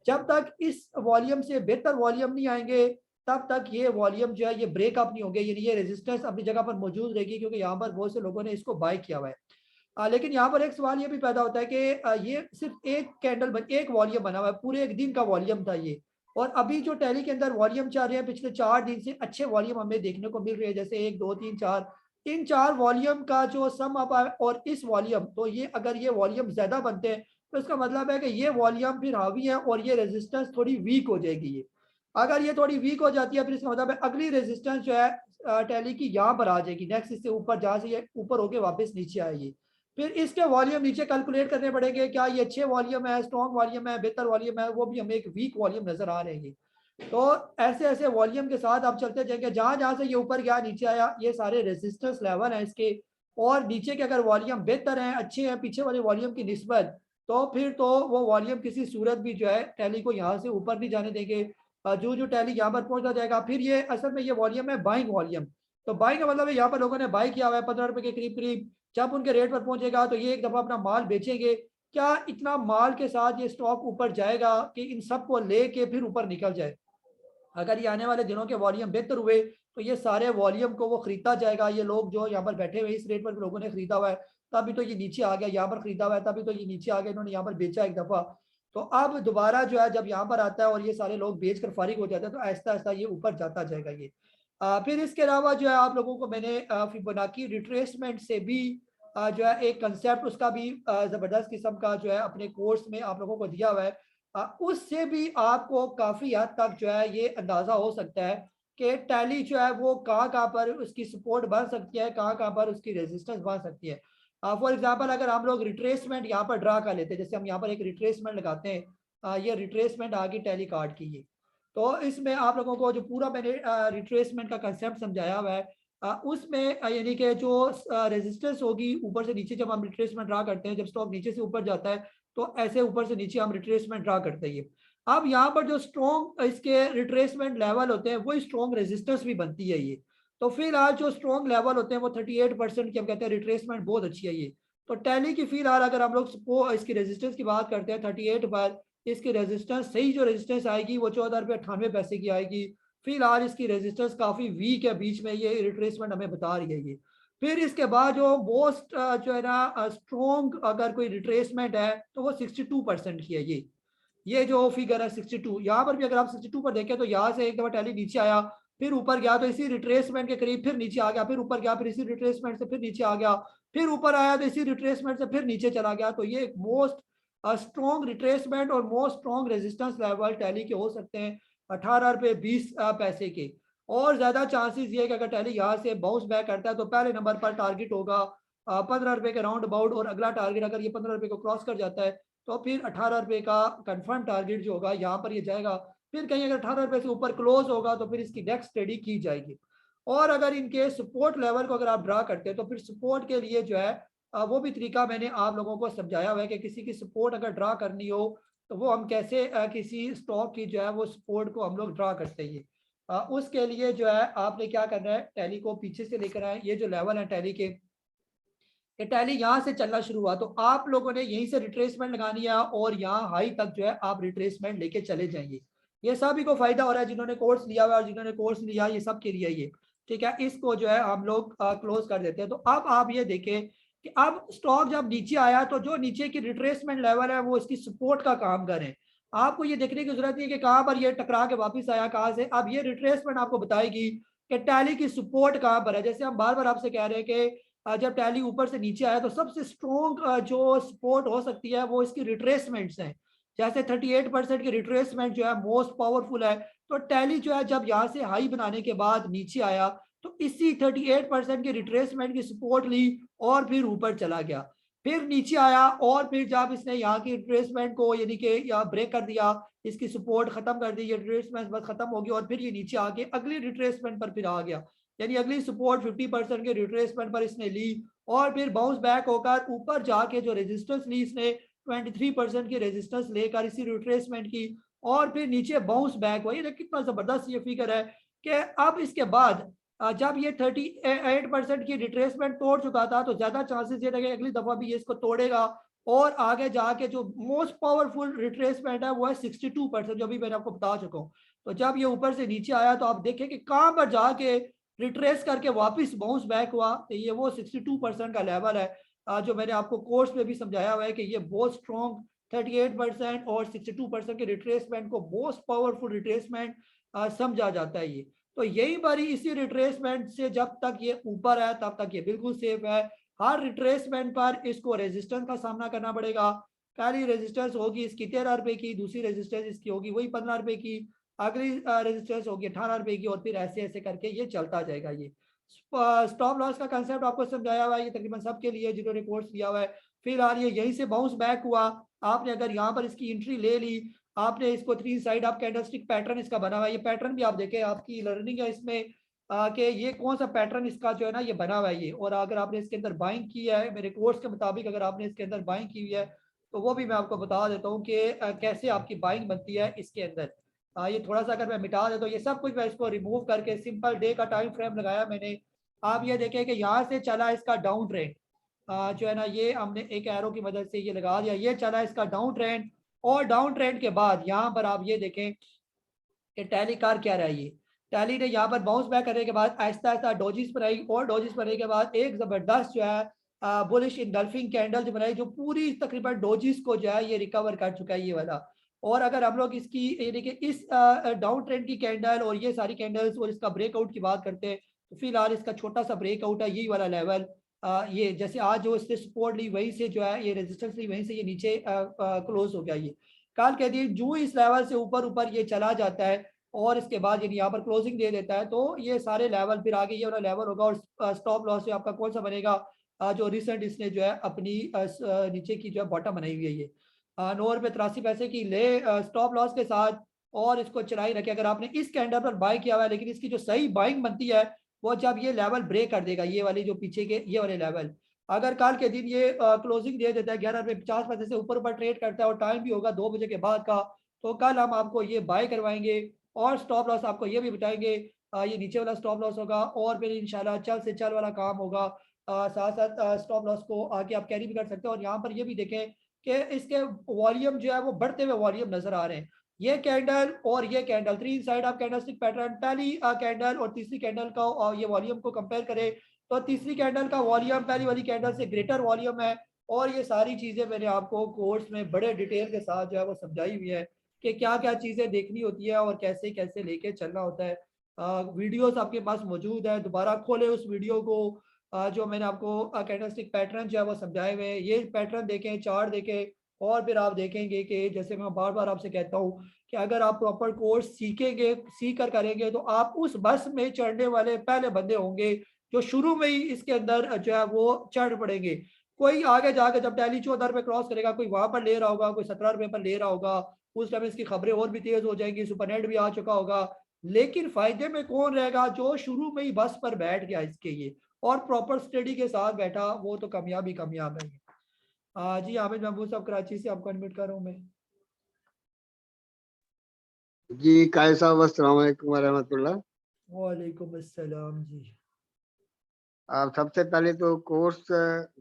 जब तक इस वॉल्यूम से बेहतर वॉल्यूम नहीं आएंगे तब तक ये वॉल्यूम जो है ये ब्रेकअप नहीं होंगे, यानी ये रेजिस्टेंस अपनी जगह पर मौजूद रहेगी, क्योंकि यहाँ पर बहुत से लोगों ने इसको बाय किया हुआ है। लेकिन यहाँ पर एक सवाल ये भी पैदा होता है कि ये सिर्फ एक कैंडल एक वॉल्यूम बना हुआ है, पूरे एक दिन का वॉल्यूम था ये, और अभी जो टैली के अंदर वॉल्यूम चल रहे हैं पिछले 4 दिन से अच्छे वॉल्यूम हमें देखने को मिल रहे हैं, जैसे 1 2 3 4, इन 4 वॉल्यूम का जो सम अप और इस वॉल्यूम, तो ये अगर ये वॉल्यूम ज्यादा बनते हैं तो इसका मतलब है कि ये वॉल्यूम फिर हावी है और ये रेजिस्टेंस थोड़ी वीक हो जाएगी। ये अगर ये थोड़ी वीक हो जाती है फिर इसका मतलब है अगली रेजिस्टेंस जो है टैली की यहाँ पर आ जाएगी, नेक्स्ट इससे ऊपर जहाँ से ये ऊपर होके वापस नीचे आएगी। फिर इसके वॉल्यूम नीचे कैलकुलेट करने पड़ेंगे, क्या ये अच्छे वॉल्यूम है, स्ट्रॉन्ग वॉल्यूम है, बेहतर वॉल्यूम है, वो भी हमें एक वीक वॉल्यूम नजर आ रहे हैं। तो ऐसे ऐसे वॉल्यूम के साथ आप चलते जाएंगे, जहां जहां से ये ऊपर गया नीचे आया, ये सारे रेजिस्टेंस लेवल हैं इसके, और नीचे के अगर वॉल्यूम बेहतर हैं, अच्छे हैं पीछे वाले वॉल्यूम की निस्बत, तो फिर तो वो वॉल्यूम किसी सूरत भी जो है टैली को यहाँ से ऊपर नहीं जाने देंगे। जो जो टैली यहाँ पर पहुंचता जाएगा, फिर ये असल में ये वॉल्यूम है बाइंग वॉल्यूम। तो बाइंग का मतलब है यहाँ पर लोगों ने बाई किया हुआ है 15 रुपए के करीब करीब, जब उनके रेट पर पहुंचेगा तो ये एक दफा अपना माल बेचेंगे। क्या इतना माल के साथ ये स्टॉक ऊपर जाएगा कि इन सबको लेके फिर ऊपर निकल जाए। अगर ये आने वाले दिनों के वॉल्यूम बेहतर हुए तो ये सारे वॉल्यूम को वो खरीदता जाएगा। ये लोग जो यहाँ पर बैठे हुए इस रेट पर लोगों ने खरीदा हुआ है, तभी तो ये नीचे आ गया, यहाँ पर खरीदा हुआ है तभी तो ये नीचे आ गया, इन्होंने यहाँ पर बेचा एक दफा। तो अब दोबारा जो है जब यहाँ पर आता है और ये सारे लोग बेच कर फारिग हो जाते हैं तो आहिस्ता आहिस्ता ये ऊपर जाता जाएगा ये। फिर इसके अलावा जो है आप लोगों को मैंने फिबोनाची रिट्रेसमेंट से भी जो है एक कंसेप्ट उसका भी जबरदस्त किस्म का जो है अपने कोर्स में आप लोगों को दिया हुआ है। उससे भी आपको काफी हद तक जो है ये अंदाजा हो सकता है कि टैली जो है वो कहाँ कहाँ पर उसकी सपोर्ट बन सकती है, कहाँ कहाँ पर उसकी रेजिस्टेंस बन सकती है। फॉर एग्जांपल अगर हम लोग रिट्रेसमेंट यहाँ पर ड्रा कर लेते हैं, जैसे हम यहाँ पर एक रिट्रेसमेंट लगाते हैं, ये रिट्रेसमेंट आ गई टैली कार्ड की ये, तो इसमें आप लोगों को जो पूरा मैंने रिट्रेसमेंट का कंसेप्ट समझाया हुआ है, उसमें यानी कि जो रेजिस्टेंस होगी ऊपर से नीचे, जब हम रिट्रेसमेंट ड्रा करते हैं, जब स्टॉक नीचे से ऊपर जाता है तो ऐसे ऊपर से नीचे हम रिट्रेसमेंट ड्रा करते हैं। अब यहाँ पर जो स्ट्रॉन्ग इसके रिट्रेसमेंट लेवल होते हैं वो स्ट्रॉन्ग रेजिस्टेंस भी बनती है ये। तो फिलहाल जो स्ट्रॉन्ग लेवल होते हैं वो 38% की हम कहते हैं रिट्रेसमेंट बहुत अच्छी है ये। तो टैली की फिलहाल अगर हम लोग इसकी रेजिस्टेंस की बात करते हैं 38 पर, इसकी रेजिस्टेंस सही जो रेजिस्टेंस आएगी वो 14 रुपये 98 पैसे की आएगी। फिलहाल इसकी रेजिस्टेंस काफी वीक है, बीच में ये रिट्रेसमेंट हमें बता रही है ये। फिर इसके बाद जो मोस्ट जो है ना स्ट्रॉन्ग अगर कोई रिट्रेसमेंट है तो वो 62% की है ये जो फिगर है 62। यहाँ पर भी अगर आप 62 पर देखें तो यहाँ से एक दफा टैली नीचे आया, फिर ऊपर गया तो इसी रिट्रेसमेंट के करीब फिर नीचे आ गया, फिर ऊपर गया, फिर इसी रिट्रेसमेंट से फिर नीचे आ गया, फिर ऊपर आया तो इसी रिट्रेसमेंट से फिर नीचे चला गया। तो ये एक मोस्ट स्ट्रॉन्ग रिट्रेसमेंट और most strong resistance level tally के हो सकते हैं 18 रुपये 20 पैसे के। और ज्यादा चांसेस ये कि अगर टैली यहाँ से बाउंस बैक करता है तो पहले नंबर पर टारगेट होगा 15 रुपए के राउंड अबाउट, और अगला टारगेट अगर ये 15 रुपए को क्रॉस कर जाता है तो फिर 18 रुपए का कंफर्म टारगेट जो होगा यहाँ पर ये जाएगा। फिर कहीं अगर 18 रुपए से ऊपर क्लोज होगा तो फिर इसकी नेक्स्ट स्टडी की जाएगी। और अगर इनके सपोर्ट लेवल को अगर आप ड्रा करते हैं तो फिर सपोर्ट के लिए जो है वो भी तरीका मैंने आप लोगों को समझाया हुआ है कि किसी की सपोर्ट अगर ड्रा करनी हो तो वो हम कैसे किसी स्टॉक की जो है वो सपोर्ट को हम लोग ड्रा करते हैं। उसके लिए जो है आपने क्या करना है, टैली को पीछे से लेकर आए, ये जो लेवल है टैली के, ये टैली यहाँ से चलना शुरू हुआ तो आप लोगों ने यहीं से रिट्रेसमेंट लगानी है और यहाँ हाई तक जो है आप रिट्रेसमेंट लेके चले जाएंगे। ये सभी को फायदा हो रहा है, जिन्होंने कोर्स लिया हुआ है और जिन्होंने कोर्स लिया ये सब के लिए ये ठीक है। इसको जो है हम लोग क्लोज कर देते हैं। तो अब आप ये देखें कि अब स्टॉक जब नीचे आया तो जो नीचे की रिट्रेसमेंट लेवल है वो इसकी सपोर्ट का काम करें। आपको ये देखने की जरूरत नहीं है कि कहाँ पर ये टकरा के वापस आया, कहाँ से। अब ये रिट्रेसमेंट आपको बताएगी कि टैली की सपोर्ट कहाँ पर है। जैसे हम बार बार आपसे कह रहे हैं कि जब टैली ऊपर से नीचे आया तो सबसे स्ट्रॉन्ग जो सपोर्ट हो सकती है वो इसकी रिट्रेसमेंट्स हैं। जैसे 38% की रिट्रेसमेंट जो है मोस्ट पावरफुल है, तो टैली जो है जब यहाँ से हाई बनाने के बाद नीचे आया तो इसी 38% की रिट्रेसमेंट की सपोर्ट ली और फिर ऊपर चला गया, फिर नीचे आया और फिर जब इसने यहाँ की रिट्रेसमेंट को यानी कि यहाँ ब्रेक कर दिया, इसकी सपोर्ट खत्म कर दी, ये रिट्रेसमेंट बस खत्म हो गई और फिर ये नीचे आके अगली रिट्रेसमेंट पर फिर आ गया, यानी अगली सपोर्ट 50% के रिट्रेसमेंट पर इसने ली और फिर बाउंस बैक होकर ऊपर जाके जो रेजिस्टेंस ली इसने 23% की रेजिस्टेंस लेकर इसी रिट्रेसमेंट की और फिर नीचे बाउंस बैक हुआ। ये कितना जबरदस्त ये फिगर है कि अब इसके बाद जब ये 38% की रिट्रेसमेंट तोड़ चुका था तो ज्यादा चांसेस ये थे कि अगली दफा भी ये इसको तोड़ेगा और आगे जाके जो मोस्ट पावरफुल रिट्रेसमेंट है वो है 62%, जो भी मैंने आपको बता चुका हूँ। तो जब ये ऊपर से नीचे आया तो आप देखें कि कहां पर जाके रिट्रेस करके वापस बाउंस बैक हुआ, तो ये वो 62% का लेवल है जो मैंने आपको कोर्स में भी समझाया हुआ है कि ये बहुत स्ट्रॉन्ग 38% और 62% के रिट्रेसमेंट को मोस्ट पावरफुल रिट्रेसमेंट समझा जाता है। ये तो यही बारी इसी रिट्रेसमेंट से जब तक ये ऊपर है तब तक ये बिल्कुल सेफ है। हर रिट्रेसमेंट पर इसको रेजिस्टेंस का सामना करना पड़ेगा। पहली रेजिस्टेंस होगी इसकी 13 रुपए की, दूसरी रेजिस्टेंस इसकी होगी वही 15 रुपए की, अगली रेजिस्टेंस होगी 18 रुपए की और फिर ऐसे ऐसे करके ये चलता जाएगा। ये स्टॉप लॉस का कंसेप्ट आपको समझाया हुआ है, ये तकरीबन सबके लिए जिन्होंने कोर्स लिया हुआ है। फिलहाल ये यहीं से बाउंस बैक हुआ, आपने अगर यहाँ पर इसकी एंट्री ले ली, आपने इसको 3 साइड आप कैंडलस्टिक पैटर्न इसका बना हुआ है, ये पैटर्न भी आप देखें, आपकी लर्निंग है इसमें कि ये कौन सा पैटर्न इसका जो है ना ये बना हुआ है ये, और अगर आपने इसके अंदर बाइंग किया है मेरे कोर्स के मुताबिक, अगर आपने इसके अंदर बाइंग की हुई है तो वो भी मैं आपको बता देता हूँ कि कैसे आपकी बाइंग बनती है इसके अंदर। ये थोड़ा सा अगर मैं मिटा देता हूँ, ये सब कुछ मैं इसको रिमूव करके सिंपल डे का टाइम फ्रेम लगाया मैंने। आप ये देखें कि यहाँ से चला इसका डाउन ट्रेंड जो है ना, ये हमने एक एरो की मदद से ये लगा दिया, ये चला इसका डाउन ट्रेंड और डाउन ट्रेंड के बाद यहाँ पर आप ये देखें कि टैली कार क्या रहा है। ये टैली ने यहाँ पर बाउंस बैक करने के बाद आहिस्ता आहिस्ता डोजिस बनाई और डोजिस बनाने के बाद एक जबरदस्त जो है बुलिश इनगल्फिंग कैंडल जो बनाई, जो पूरी तकरीबन डोजिस को जो है ये रिकवर कर चुका है ये वाला। और अगर हम लोग इसकी यानी कि इस डाउन ट्रेंड की कैंडल और ये सारी कैंडल्स और इसका ब्रेकआउट की बात करते हैं तो फिलहाल इसका छोटा सा ब्रेकआउट है यही वाला लेवल। ये जैसे आज जो इसने सपोर्ट ली वहीं से जो है ये रेजिस्टेंस ली वहीं से ये नीचे क्लोज हो गया। ये कल के दिन जो इस लेवल से ऊपर ऊपर ये चला जाता है और इसके बाद यदि यहाँ पर क्लोजिंग दे देता है तो ये सारे लेवल फिर आगे ये वाला लेवल होगा और स्टॉप लॉस आपका कौन सा बनेगा जो रिसेंट इसने जो है अपनी नीचे की जो है बॉटम बनाई हुई है ये 9 रुपये 83 पैसे की ले स्टॉप लॉस के साथ और इसको चलाई रखे। अगर आपने इस कैंडल पर बाय किया हुआ है, लेकिन इसकी जो सही बाइंग बनती है वो जब ये लेवल ब्रेक कर देगा, ये वाली जो पीछे के ये वाले लेवल, अगर कल के दिन ये क्लोजिंग दे देता है 11 रुपये 50 पैसे से ऊपर ऊपर ट्रेड करता है और टाइम भी होगा 2 बजे के बाद का, तो कल हम आपको ये बाय करवाएंगे और स्टॉप लॉस आपको ये भी बताएंगे। ये नीचे वाला स्टॉप लॉस होगा और फिर इंशाल्लाह चल से चल वाला काम होगा। साथ साथ स्टॉप लॉस को आगे आप कैरी भी कर सकते हो। और यहाँ पर ये भी देखें कि इसके वॉल्यूम जो है वो बढ़ते हुए वॉल्यूम नजर आ रहे हैं। ये कैंडल और ये candle 3 side of candlestick pattern, पहली कैंडल और तीसरी कैंडल का ये वॉल्यूम को कंपेयर करें तो तीसरी कैंडल का वॉल्यूम पहली वाली कैंडल से ग्रेटर वॉल्यूम है। और ये सारी चीजें मैंने आपको कोर्स में बड़े डिटेल के साथ जो है वो समझाई हुई है कि क्या क्या चीजें देखनी होती है और कैसे कैसे लेके चलना होता है। वीडियोस आपके पास मौजूद है, दोबारा खोले उस वीडियो को जो मैंने आपको कैंडलस्टिक पैटर्न जो है वो समझाए हुए हैं, ये पैटर्न देखें, चार्ट देखें और फिर आप देखेंगे कि जैसे मैं बार बार आपसे कहता हूँ कि अगर आप प्रॉपर कोर्स सीखेंगे, सीख कर करेंगे तो आप उस बस में चढ़ने वाले पहले बंदे होंगे जो शुरू में ही इसके अंदर जो है वो चढ़ पड़ेंगे। कोई आगे जाकर जब टैली 14 रुपये क्रॉस करेगा, कोई वहां पर ले रहा होगा, कोई 17 रुपये पर ले रहा होगा, उस टाइम इसकी खबरें और भी तेज हो जाएंगी, सुपरनेट भी आ चुका होगा। लेकिन फायदे में कौन रहेगा? जो शुरू में ही बस पर बैठ गया इसके ये और प्रॉपर स्टडी के साथ बैठा, वो तो कामयाब है। जी हामिद महमूद साहब कराची से आपको एडमिट कर रहा हूँ मैं। जी कायल साहब अस्सलाम वालेकुम वरहमतुल्लाह। वालेकुम अस्सलाम जी। आप सबसे पहले तो कोर्स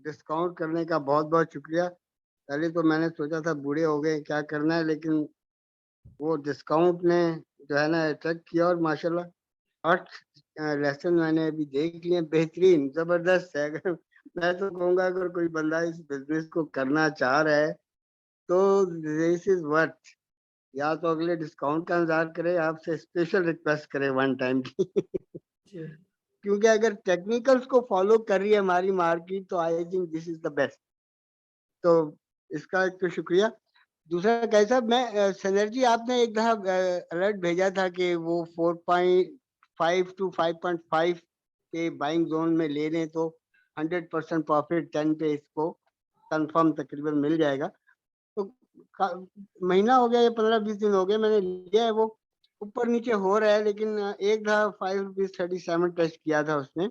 डिस्काउंट करने का बहुत बहुत शुक्रिया। पहले तो मैंने सोचा था बूढ़े हो गए क्या करना है, लेकिन वो डिस्काउंट ने जो है ना अट्रैक्ट किया और माशाल्लाह 8 लेसन मैंने अभी देख लिए, बेहतरीन जबरदस्त है। अगर मैं तो कहूँगा अगर कोई बंदा इस बिजनेस को करना चाह रहा है तो दिस इज वर्थ, या तो अगले डिस्काउंट का इंतजार करे, आपसे स्पेशल रिक्वेस्ट करे वन टाइम की। क्योंकि अगर टेक्निकल्स को फॉलो कर रही है हमारी मार्केट तो I think this is the best. तो इसका एक तो शुक्रिया। दूसरा कैसा मैं सैलरी आपने एक दफा अलर्ट भेजा था कि वो 4.5 to 5.5 के बाइंग जोन में ले लें तो 100% प्रॉफिट 10 पे इसको कंफर्म तकरीबन मिल जाएगा। तो महीना हो गया या 15-20 दिन हो गए मैंने लिया है, वो ऊपर नीचे हो रहा है, लेकिन एक दफा 5.37 टेस्ट किया था उसने।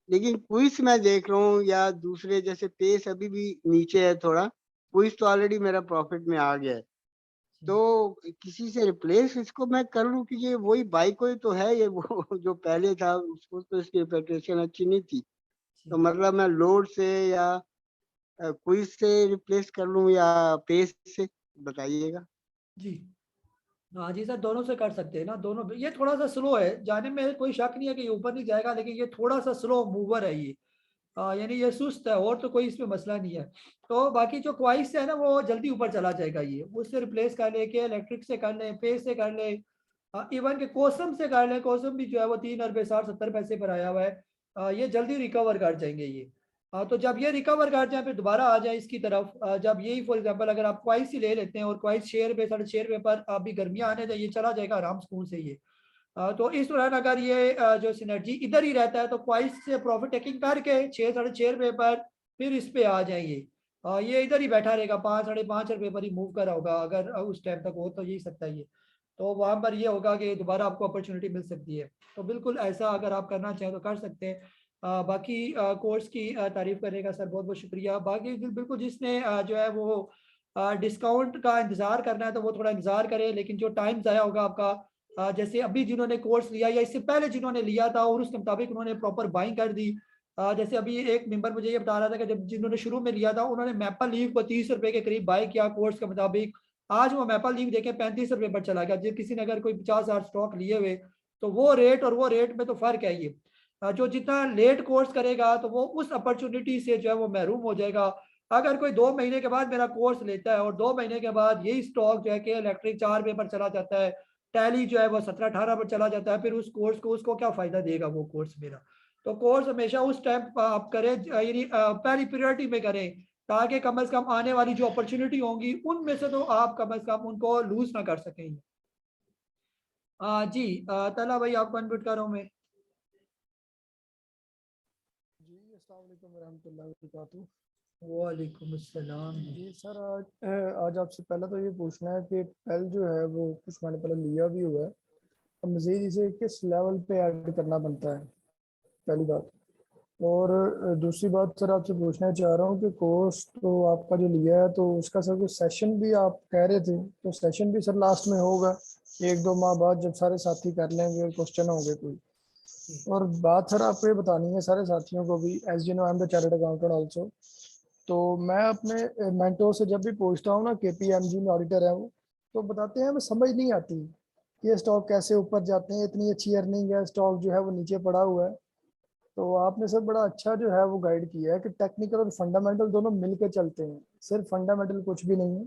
लेकिन क्विज मैं देख रहा हूँ या दूसरे जैसे पेस अभी भी नीचे है थोड़ा, क्विज तो ऑलरेडी मेरा प्रॉफिट में आ गया है। तो किसी से रिप्लेस इसको मैं कर लूं कि ये वही बाइक कोई तो है, ये वो जो पहले था उसको तो इसकी रेपुटेशन अच्छी नहीं थी, तो मतलब मैं लोड से या क्विज से रिप्लेस कर लूं या पेस से, बताइएगा। जी हाँ जी सर, दोनों से कर सकते हैं ना, दोनों। ये थोड़ा सा स्लो है, जाने में कोई शक नहीं है कि ये ऊपर नहीं जाएगा, लेकिन ये थोड़ा सा स्लो मूवर है ये, यानी ये सुस्त है, और तो कोई इसमें मसला नहीं है। तो बाकी जो ख्वाहिश है ना वो जल्दी ऊपर चला जाएगा, ये उससे रिप्लेस कर ले के इलेक्ट्रिक से कर ले, पे से कर ले, इवन के कोसम से कर ले। कोसम भी जो है वो 3 अरब 60-70 पैसे पर आया हुआ है, ये जल्दी रिकवर कर जाएंगे ये। तो जब ये रिकवर कर जाए फिर दोबारा आ जाए इसकी तरफ। जब यही फॉर एग्जांपल अगर आप क्वाइस ही ले लेते हैं और क्वाइस शेयर पे 6.5 रुपये पर अभी गर्मियां आने चाहिए, चला जाएगा आराम सुकून से ये। तो इस दौरान अगर ये जो सिनर्जी इधर ही रहता है तो क्वाइस से प्रॉफिट टेकिंग करके 6-6.5 रुपये पर फिर इस पे आ जाएंगे। ये इधर ही बैठा रहेगा, 5-5.5 रुपये पर ही मूव करा होगा अगर उस टाइम तक हो तो यही सकता है ये। तो वहां पर ये होगा कि दोबारा आपको अपॉर्चुनिटी मिल सकती है। तो बिल्कुल ऐसा अगर आप करना चाहें तो कर सकते हैं। बाकी कोर्स की तारीफ करने का सर बहुत बहुत शुक्रिया। बाकी बिल्कुल जिसने जो है वो डिस्काउंट का इंतजार करना है तो वो थोड़ा इंतजार करे, लेकिन जो टाइम ज़ाया होगा आपका, जैसे अभी जिन्होंने कोर्स लिया या इससे पहले जिन्होंने लिया था और उसके मुताबिक उन्होंने प्रॉपर बाइंग कर दी। जैसे अभी एक मेंबर मुझे ये बता रहा था कि जब जिन्होंने शुरू में लिया था उन्होंने मैपल लीव को 30 रुपए के करीब बाई किया कोर्स के मुताबिक। आज वो मैपल लीव देखें 35 रुपए पर चला गया। जो किसी ने अगर कोई 50,000 स्टॉक लिए हुए तो वो रेट और वो रेट में तो फर्क है ये। जो जितना लेट कोर्स करेगा तो वो उस अपॉर्चुनिटी से जो है वो महरूम हो जाएगा। अगर कोई 2 महीने के बाद मेरा कोर्स लेता है और 2 महीने के बाद यही स्टॉक जो है कि इलेक्ट्रिक 4 रुपये पर चला जाता है, टैली जो है वो 17-18 पर चला जाता है, फिर उस कोर्स को उसको क्या फायदा देगा वो कोर्स मेरा। तो कोर्स हमेशा उस टाइम आप करें, यानी पहली प्रायोरिटी में करें, ताकि कम से कम आने वाली जो अपॉर्चुनिटी होंगी उनमें से तो आप कम से कम उनको लूज ना कर सकें। जी तला भाई आपको अनम्यूट कर रहा हूँ मैं। जी अस्सलाम वालेकुम रहमतुल्लाहि व बरकातहू। वालेकुम अस्सलाम। जी सर, आज आपसे पहले तो ये पूछना है कि पेल जो है वो कुछ मैंने पहले लिया भी हुआ है, अब मज़ीद इसे किस लेवल पे ऐड करना बनता है, पहली बात। और दूसरी बात सर आपसे पूछना चाह रहा हूँ कि कोर्स तो आपका जो लिया है तो उसका सर कुछ सेशन भी आप कह रहे थे, तो सेशन भी सर लास्ट में होगा 1-2 माह बाद जब सारे साथी कर लेंगे और क्वेश्चन होंगे कोई। और बात सर आपको ये बतानी है सारे साथियों को भी, as you know I am the chartered accountant also. तो मैं अपने मेंटोर से जब भी पूछता हूँ ना, KPMG में ऑडिटर है वो, तो बताते हैं हमें समझ नहीं आती कि ये स्टॉक कैसे ऊपर जाते हैं, इतनी अच्छी अर्निंग है, स्टॉक जो है वो नीचे पड़ा हुआ है। तो आपने सर बड़ा अच्छा जो है वो गाइड किया है कि टेक्निकल और फंडामेंटल दोनों मिलकर चलते हैं, सिर्फ फंडामेंटल कुछ भी नहीं है।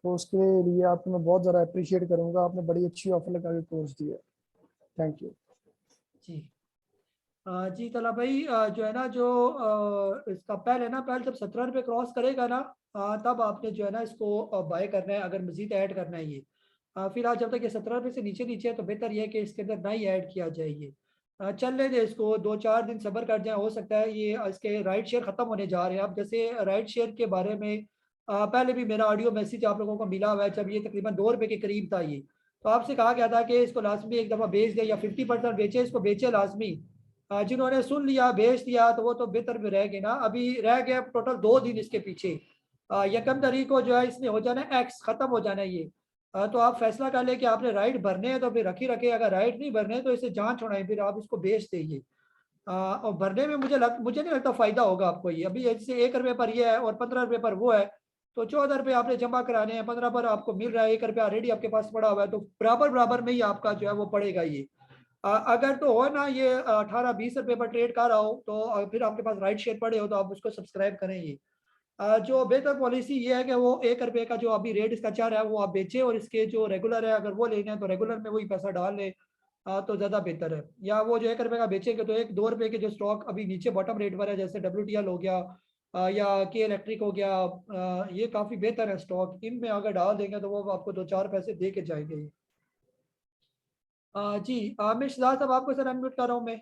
तो उसके लिए आपको मैं बहुत ज़्यादा अप्रिशिएट करूँगा, आपने बड़ी अच्छी ऑफर लगा के कोर्स दिया। थैंक यू जी जी तला भाई, जो है ना जो इसका पहले ना, पहले जब 17 रुपये क्रॉस करेगा ना, तब आपने जो है ना इसको बाय करना है अगर मजीद ऐड करना है ये। फिलहाल जब तक ये 17 रुपये से नीचे नीचे है तो बेहतर ये है कि इसके अंदर ना ही ऐड किया जाए ये। चलने दे इसको, 2-4 दिन सब्र कर जाए, हो सकता है ये इसके राइट शेयर ख़त्म होने जा रहे हैं। अब जैसे राइट शेयर के बारे में पहले भी मेरा ऑडियो मैसेज आप लोगों को मिला हुआ है, जब ये तकरीबन 2 रुपये के करीब था ये, तो आपसे कहा गया था कि इसको लाजमी एक दफ़ा बेच दे या 50% बेचे, इसको बेचे लाजमी। जिन्होंने सुन लिया बेच दिया तो वो तो बेहतर में रह गए ना। अभी रह गया टोटल 2 दिन इसके पीछे। यकम तारीख को जो है इसने हो जाना है एक्स, खत्म हो जाना है ये। तो आप फैसला कर ले कि आपने राइट भरने हैं तो फिर रखी रखे, अगर राइट नहीं भरने तो इसे जांच होना है, फिर आप इसको बेच देंगे। और भरने में मुझे नहीं लगता फायदा होगा आपको ये। अभी जैसे 1 रुपये पर ये है और 15 रुपये पर वो है, तो 14 रुपये आपने जमा कराने हैं, 15 पर आपको मिल रहा है, 1 रुपया ऑलरेडी आपके पास पड़ा हुआ है, तो बराबर बराबर में ही आपका जो है वो पड़ेगा ये। अगर तो हो ना ये 18-20 रुपये पर ट्रेड कर रहा हो तो फिर आपके पास राइट शेयर पड़े हो तो आप उसको सब्सक्राइब करें ये। जो बेहतर पॉलिसी ये है कि वो 1 रुपये का जो अभी रेट इसका चल रहा है वो आप बेचें, और इसके जो रेगुलर है अगर वो लेना है तो रेगुलर में वही पैसा डाल लें। तो ज़्यादा बेहतर है। या वो जो 1 रुपये का बेचेंगे तो 1-2 रुपये के जो स्टॉक अभी नीचे बॉटम रेट पर है, जैसे WTL हो गया या के इलेक्ट्रिक हो गया, ये काफ़ी बेहतर है स्टॉक। इनमें अगर डाल देंगे तो वो आपको 2-4 पैसे दे के जाएंगे ये। जी आमिर शहजाद साहब, आपको सर अनम्यूट कर रहा हूँ मैं।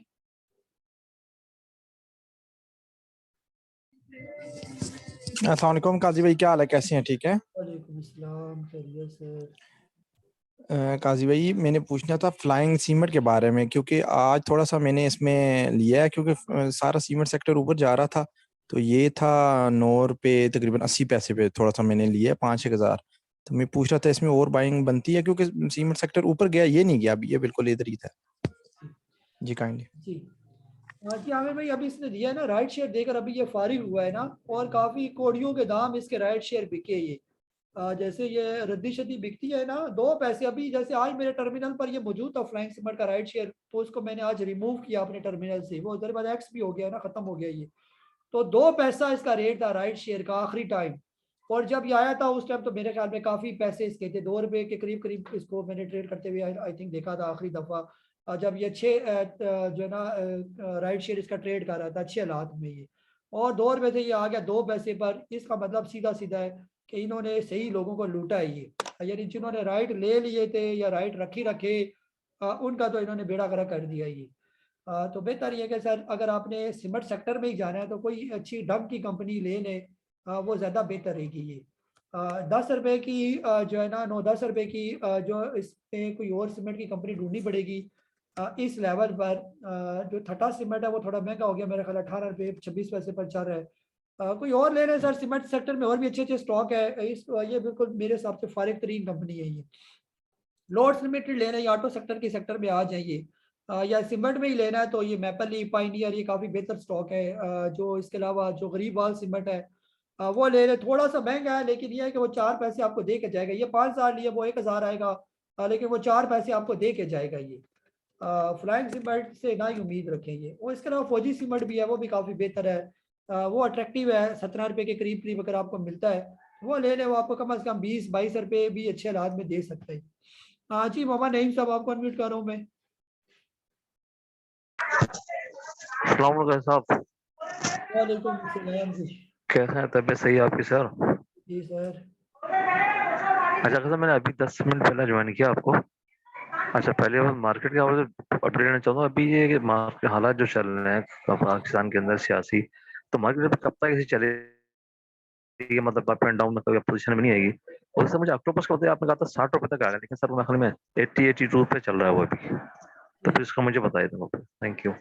अस्सलाम वालेकुम काजी भाई, क्या हाल है, कैसे हैं? ठीक है। वालेकुम अस्सलाम, खैरियत सर। काजी भाई, मैंने पूछना था फ्लाइंग सीमेंट के बारे में, क्योंकि आज थोड़ा सा मैंने इसमें लिया है, क्योंकि सारा सीमेंट सेक्टर ऊपर जा रहा था। तो ये था 9 रुपये तकरीबन 80 पैसे पे थोड़ा सा मैंने लिया है 5-1 हज़ार। तो मैं पूछ रहा था इसमें और बाइंग बनती है, क्योंकि सीमेंट सेक्टर ऊपर गया, ये नहीं गया अभी, ये बिल्कुल इधर ही था। जी काइंडली। जी जी आमिर भाई, अभी इसने दिया है ना राइट शेयर देकर, अभी ये फारिग हुआ है ना, और काफ़ी कोड़ियों के दाम इसके राइट शेयर बिके ये। जैसे ये रद्दी शद्दी बिकती है ना 2 पैसे, अभी जैसे आज मेरे टर्मिनल पर ये मौजूद था फ्लाइंग सीमेंट का राइट शेयर, तो उसको मैंने आज रिमूव किया अपने टर्मिनल से, वो उधर बाद एक्स भी हो गया ना, खत्म हो गया ये। तो 2 पैसा इसका रेट था राइट शेयर का आखिरी टाइम। और जब ये आया था उस टाइम तो मेरे ख्याल में काफ़ी पैसे इसके थे, 2 रुपये के करीब करीब इसको मैंने ट्रेड करते हुए आई थिंक देखा था आखिरी दफ़ा, जब ये 6 जो है ना राइट शेयर इसका ट्रेड कर रहा था अच्छे हालात में ये। और 2 रुपये से ये आ गया 2 पैसे पर। इसका मतलब सीधा सीधा है कि इन्होंने सही लोगों को लूटा है ये, यानी जिन्होंने राइट ले लिए थे या राइट रखे उनका तो इन्होंने बेड़ा गर्क कर दिया ये। तो बेहतर ये कि सर अगर आपने सीमेंट सेक्टर में ही जाना है तो कोई अच्छी ढंग की कंपनी ले लें, वो ज़्यादा बेहतर रहेगी ये। 10 रुपये की जो है ना 9-10 रुपये की जो इस पे कोई और सीमेंट की कंपनी ढूंढनी पड़ेगी इस लेवल पर। जो ठट्टा सीमेंट है वो थोड़ा महंगा हो गया, मेरा ख्याल 18 रुपये 26 पैसे पर चल रहा है। कोई और ले लें सर, सीमेंट सेक्टर में और भी अच्छे अच्छे स्टॉक है इस, ये बिल्कुल मेरे हिसाब से फारिग तरीन कंपनी है ये। लोड्स लिमिटेड लेना है या ऑटो सेक्टर के सेक्टर में आ जाइए, या सीमेंट में ही लेना है तो ये मैपल ली पाइनियर ये काफ़ी बेहतर स्टॉक है। जो इसके अलावा जो गरीब वाल सीमेंट है वो ले ले, थोड़ा सा महंगा है लेकिन ये है कि वो 4 पैसे आपको दे के जाएगा। ये 5,000 लिए वो 1,000 आएगा, लेकिन वो 4 पैसे आपको दे के जाएगा ये। फ्लाइंग सीमेंट से ना ही उम्मीद रखें ये। और इसके अलावा फौजी सीमेंट भी है, वो भी काफ़ी बेहतर है, वो अट्रैक्टिव है, 17 रुपये के करीब करीब अगर आपको मिलता है वो ले लें, वो आपको कम से कम 20-22 रुपये भी अच्छे हालात में दे सकते हैं। हाँ जी मोहम्मद नईम साहब, आपको अनम्यूट कर रहा हूँ मैं। अस्सलाम वालेकुम साहब, वालेकुम अस्सलाम जी। कैसे हैं? तबीयत सही है आपकी सर? जी सर। अच्छा सर, मैंने अभी 10 मिनट पहले ज्वाइन किया आपको। अच्छा, पहले बस मार्केट के हवाले से अपडेट देना चाहूँगा। अभी ये मार्केट हालात जो चल रहे हैं पाकिस्तान के अंदर सियासी, तो मार्केट कब तक ऐसे चलेगी, मतलब अप एंड डाउन में कभी पोजीशन में नहीं आएगी। और सर मुझे ऑक्टोपस का बताइए, आपने कहा था 60 रुपए तक आ गया, लेकिन सर मेरे ख्याल में 80-82 पे चल रहा है वो अभी, तो फिर इसको मुझे बताइए दो। Thank you.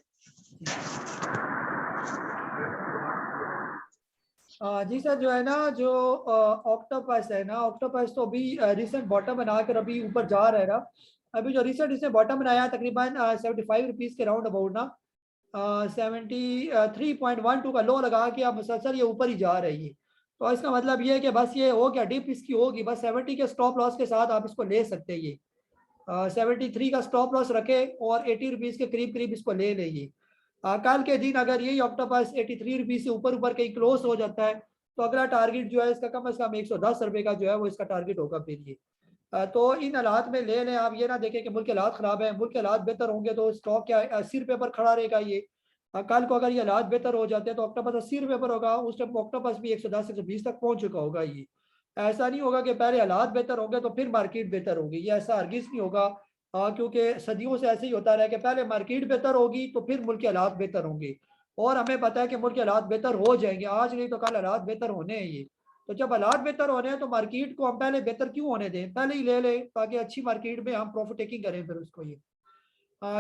जी सर, जो है ना जो ऑक्टोपस है ना, ऑक्टोपस तो अभी रिसेंट बॉटम बनाकर अभी ऊपर जा रहा है ना। अभी जो रिसेंट इसने बॉटम बनाया तकरीबन 75 रुपीज़ के राउंड अबाउट ना, 73.12 का लो लगा के अब मुसलसल ये ऊपर ही जा रही है। तो इसका मतलब ये है कि बस ये हो गया, डिप इसकी होगी, बस 70 के स्टॉप लॉस के साथ आप इसको ले सकते हैं ये। 73 का स्टॉप लॉस रखे और 80 रुपीज़ के करीब करीब इसको ले लेंगे। कल के दिन अगर यही ऑक्टोपस 83 रुपीज़ से ऊपर ऊपर कहीं क्लोज हो जाता है तो अगला टारगेट जो है इसका कम से कम 110 रुपये का जो है वो इसका टारगेट होगा फिर ये। तो इन हालात में ले लें। आप ये ना देखें कि मुल्क के हालात ख़राब है, मुल्क के हालात बेहतर होंगे तो स्टॉक क्या 80 रुपये पर खड़ा रहेगा ये। कल को अगर ये हालात बेहतर हो जाते हैं तो ऑक्टोपस 80 रुपये पर होगा, उस टाइम ऑक्टोपस भी 110-120 तक पहुंच चुका होगा ये। ऐसा नहीं होगा कि पहले हालात बेहतर होंगे तो फिर मार्केट बेहतर होगी, ये ऐसा हरगिज़ नहीं होगा। क्योंकि सदियों से ऐसे ही होता रहा कि पहले मार्केट बेहतर होगी तो फिर मुल्क के हालात बेहतर होंगे, और हमें पता है कि मुल्क के हालात बेहतर हो जाएंगे, आज नहीं तो कल हालात बेहतर होने हैं ये। तो जब हालात बेहतर होने हैं तो मार्केट को हम पहले बेहतर क्यों होने दें, पहले ही ले लें ताकि अच्छी मार्केट में हम प्रॉफिट टेकिंग करें फिर उसको ये।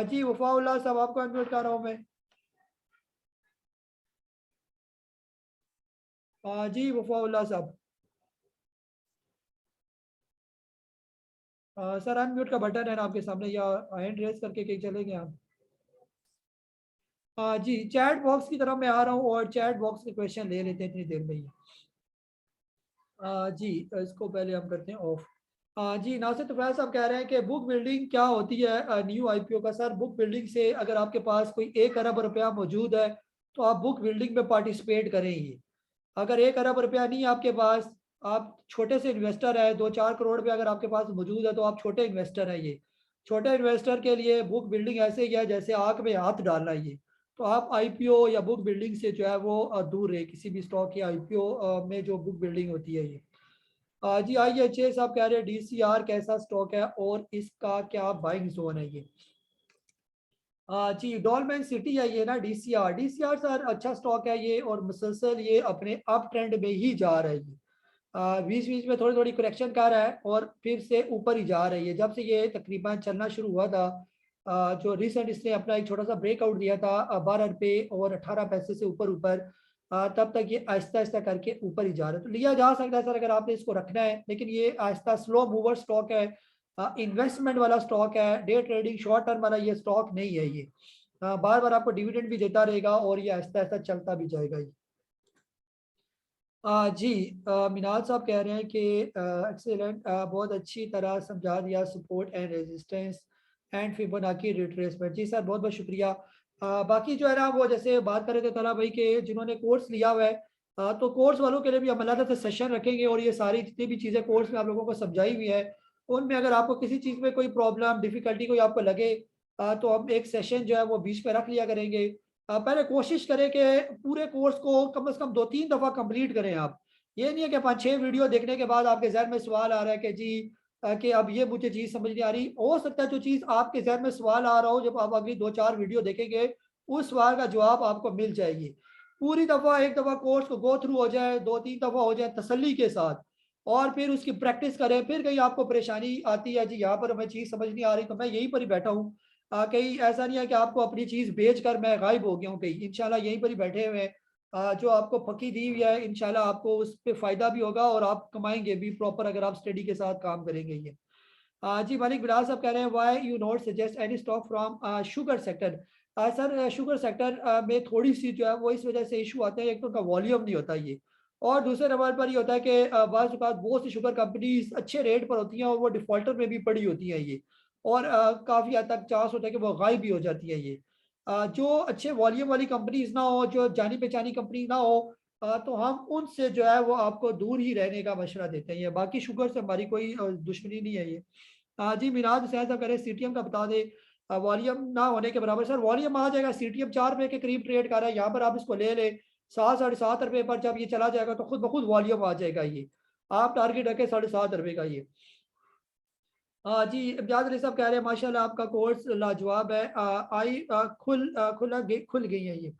जी वफाउल्लाह साहब, आपको अनम्यूट कर रहा हूँ मैं। जी वफाउल्लाह साहब, सर अनम्यूट का बटन है ना आपके सामने, या हैंड रेस करके कहीं चले गए आप? जी चैट बॉक्स की तरफ मैं आ रहा हूँ और चैट बॉक्स के क्वेश्चन ले लेते हैं इतनी देर में ही। जी इसको पहले हम करते हैं ऑफ। जी नासिर तुफैल साहब कह रहे हैं कि बुक बिल्डिंग क्या होती है न्यू आईपीओ का? सर बुक बिल्डिंग से अगर आपके पास कोई 1 अरब रुपया मौजूद है तो आप बुक बिल्डिंग में पार्टिसिपेट करेंगे। अगर 1 अरब रुपया नहीं है आपके पास, आप छोटे से इन्वेस्टर है, 2-4 करोड़ रुपया अगर आपके पास मौजूद है तो आप छोटे इन्वेस्टर है ये, छोटे इन्वेस्टर के लिए बुक बिल्डिंग ऐसे ही है जैसे आग में हाथ डालना ये, तो आप आईपीओ या बुक बिल्डिंग से जो है वो दूर रहे, किसी भी स्टॉक की आईपीओ में जो बुक बिल्डिंग होती है ये। जी IHA साहब कह रहे हैं DCR कैसा स्टॉक है और इसका क्या बाइंग जोन है ये। जी डॉलमेन सिटी है ये ना, DCR सर अच्छा स्टॉक है ये और मुसलसल ये अपने अप ट्रेंड में ही जा रहा है ये। बीच बीच में थोड़ी थोड़ी करेक्शन कर रहा है और फिर से ऊपर ही जा रही है। जब से ये तकरीबन चलना शुरू हुआ था, जो रिसेंट इसने अपना एक छोटा सा ब्रेकआउट दिया था 12 रुपये और 18 पैसे से ऊपर ऊपर, तब तक ये आहिस्ता आहिस्ता करके ऊपर ही जा रहा है। तो लिया जा सकता है सर अगर आपने इसको रखना है, लेकिन ये आहिस्ता स्लो मूवर स्टॉक है, इन्वेस्टमेंट वाला स्टॉक है, डे ट्रेडिंग शॉर्ट टर्म वाला ये स्टॉक नहीं है ये। बार बार आपको डिविडेंड भी देता रहेगा और ये आहिस्ता आहिस्ता चलता भी जाएगा ये। जी मिनाल साहब कह रहे हैं कि एक्सेलेंट, बहुत अच्छी तरह समझा दिया support and resistance and Fibonacci retracement. जी सर बहुत बहुत शुक्रिया। बाकी जो है ना वो जैसे बात कर रहे थे तला भाई के जिन्होंने कोर्स लिया हुआ है, तो कोर्स वालों के लिए भी हम अलग से सेशन रखेंगे और ये सारी जितनी भी चीज़ें कोर्स में आप लोगों को समझाई हुई है उनमें अगर आपको किसी चीज़ में कोई प्रॉब्लम डिफिकल्टी कोई आपको लगे, तो हम एक सेशन जो है वो बीच में रख लिया करेंगे। पहले कोशिश करें कि पूरे कोर्स को कम से कम 2-3 दफ़ा कंप्लीट करें आप। ये नहीं है कि 5-6 वीडियो देखने के बाद आपके जहन में सवाल आ रहा है कि जी कि अब ये मुझे चीज़ समझ नहीं आ रही। हो सकता है जो चीज़ आपके जहन में सवाल आ रहा हो, जब आप अगली 2-4 वीडियो देखेंगे उस सवाल का जवाब आपको मिल जाएगी। पूरी दफ़ा एक दफ़ा कोर्स को गो थ्रू हो जाए, 2-3 दफ़ा हो जाए तसल्ली के साथ और फिर उसकी प्रैक्टिस करें। फिर कहीं आपको परेशानी आती है जी यहाँ पर हमें चीज़ समझ नहीं आ रही, तो मैं यहीं पर ही बैठा हूँ। कहीं ऐसा नहीं है कि आपको अपनी चीज़ बेच कर मैं गायब हो गया हूँ कहीं, इंशाल्लाह यहीं पर ही बैठे हुए हैं। जो आपको फकी दी हुई है इंशाल्लाह आपको उस पर फ़ायदा भी होगा और आप कमाएंगे भी प्रॉपर अगर आप स्टडी के साथ काम करेंगे ये। जी मालिक बिलाल साहब कह रहे हैं why you not suggest any stock from sugar sector. Sir sugar sector में थोड़ी सी जो है वो इस वजह से इशू आते हैं, एक तो उनका वॉल्यूम नहीं होता ये, और दूसरे नंबर पर ये होता है कि बाज़ औक़ात बहुत सी शुगर कंपनीज अच्छे रेट पर होती हैं और वो डिफॉल्टर में भी पड़ी होती हैं ये, और काफ़ी हद तक चांस होता है कि वो गायब भी हो जाती है ये। जो अच्छे वॉल्यूम वाली कंपनीज ना हो, जो जानी पहचानी कंपनी ना हो, तो हम उनसे जो है वो आपको दूर ही रहने का मशवरा देते हैं। ये बाकी शुगर से हमारी कोई दुश्मनी नहीं है ये। जी मिनाज हुसैन साहब कह रहे हैं सीटीएम का बता दें, वॉल्यूम ना होने के बराबर। सर वॉल्यूम आ जाएगा, सीटीएम 4 रुपए के करीब ट्रेड कर रहा है, यहाँ पर आप इसको ले लें 7-7.5 रुपए पर, जब ये चला जाएगा तो खुद ब खुद वॉल्यूम आ जाएगा ये। आप टारगेट रखें 7.5 रुपए का ये। जी इम्तियाज अली साहब कह रहे हैं माशाल्लाह आपका कोर्स लाजवाब है, खुल गई है ये।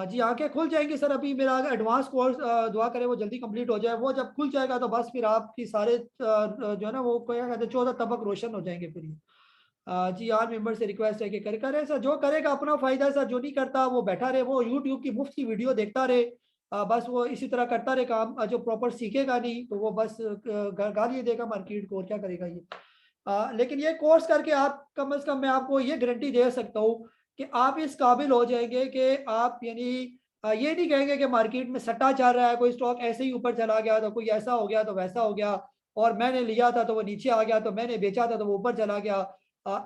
जी आंखें खुल जाएंगी सर, अभी मेरा एडवांस कोर्स दुआ करें वो जल्दी कंप्लीट हो जाए, वो जब खुल जाएगा तो बस फिर आपकी सारे जो है ना वो क्या कहते हैं 14 तबक रोशन हो जाएंगे फिर ये। जी आर मेंबर से रिक्वेस्ट है कि करे सर, जो करेगा अपना फायदा है सर, जो नहीं करता वो बैठा रहे, वो यूट्यूब की मुफ्त की वीडियो देखता रहे, बस वो इसी तरह करता रहे काम, जो प्रॉपर सीखेगा नहीं तो वो बस गाली देगा मार्केट को, और क्या करेगा ये। लेकिन ये कोर्स करके आप कम से कम मैं आपको ये गारंटी दे सकता हूँ कि आप इस काबिल हो जाएंगे कि आप यानी ये नहीं कहेंगे कि मार्केट में सट्टा चल रहा है, कोई स्टॉक ऐसे ही ऊपर चला गया तो कोई ऐसा हो गया तो वैसा हो गया, और मैंने लिया था तो वो नीचे आ गया, तो मैंने बेचा था तो वो ऊपर चला गया।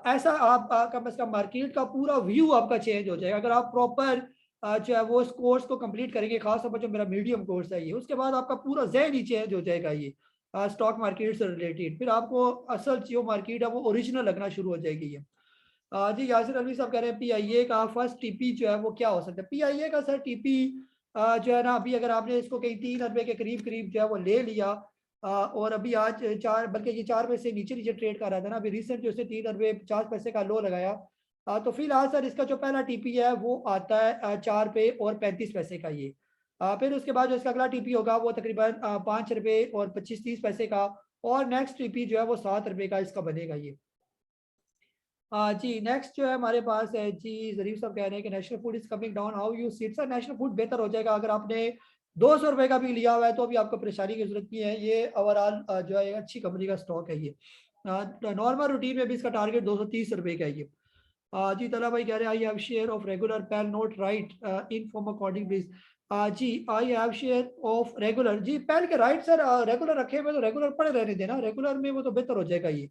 ऐसा आप कम से कम मार्केट का पूरा व्यू आपका चेंज हो जाएगा अगर आप प्रॉपर जो है वो इस कोर्स को कंप्लीट करेंगे, खासतौर पर जो मेरा मीडियम कोर्स है ये। उसके बाद आपका पूरा ज़हन ही चेंज हो जाएगा ये स्टॉक मार्केट से रिलेटेड, फिर आपको असल जो मार्केट है वो ओरिजिनल लगना शुरू हो जाएगी ये। जी यासिर अली साहब कह रहे हैं पीआईए का फर्स्ट टीपी जो है वो क्या हो सकता है। पीआईए का सर टीपी जो है ना, अभी अगर आपने इसको कहीं 3 रुपए के करीब करीब जो है वो ले लिया, और अभी आज 4, बल्कि ये 4 रुपए से नीचे नीचे ट्रेड कर रहा था ना, अभी रिसेंट जो 3 रुपए 50 पैसे का लो लगाया, तो फिलहाल सर इसका जो पहला टीपी है वो आता है 4 रुपए और 35 पैसे का ये। फिर उसके बाद जो इसका अगला टीपी होगा वो तकरीबन 5 रुपए और 25-30 पैसे का, और नेक्स्ट टीपी जो है वो 7 रुपए का इसका बनेगा ये। जी नेक्स्ट जो है हमारे पास है जी जरीफ साहब कह रहे हैं कि national food is coming down, how you see it. Sir national food बेहतर हो जाएगा, अगर आपने 200 रुपए का भी लिया हुआ है तो भी आपको परेशानी की जरूरत नहीं है, ये ओवरऑल जो है अच्छी कंपनी का स्टॉक है ये। नॉर्मल रूटीन में भी इसका टारगेट 230 रुपए का है ये। जी तला भाई कह रहे हैं I have share of regular pal note right in form according please. जी I have share of regular, जी पैल के राइट सर, रेगुलर रखे हुए तो रेगुलर पड़े रहने देना, रेगुलर में वो तो बेहतर हो जाएगा ये।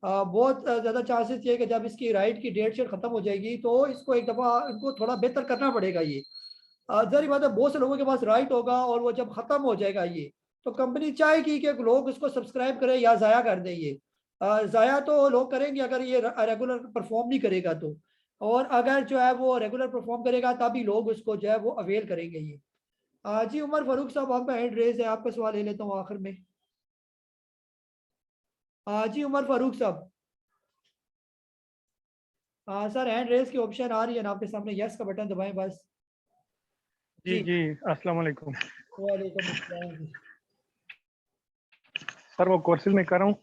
बहुत ज़्यादा चांसेस ये कि जब इसकी राइट की डेट शीट खत्म हो जाएगी तो इसको एक दफ़ा इनको थोड़ा बेहतर करना पड़ेगा ये। जाहिर बात है बहुत से लोगों के पास राइट होगा और वो जब ख़त्म हो जाएगा ये तो कंपनी चाहेगी कि लोग इसको सब्सक्राइब करें या ज़ाया कर दें ये। ज़ाया तो लोग करेंगे अगर ये रेगुलर परफॉर्म नहीं करेगा तो, और अगर जो है वो रेगुलर परफॉर्म करेगा तभी लोग उसको जो है वो अवेल करेंगे ये। जी उमर फारूक साहब, आपका हैंड रेज है, आपका सवाल ले लेता हूँ आखिर में। जी उमर फारूक साहब, सर हैंड रेज की ऑप्शन आ रही है ना आपके सामने, यस का बटन दबाएं बस। जी जी, अस्सलाम वालेकुम वालेकुम अस्सलाम जी। सर। वो कोर्सेज में कर रहा हूँ,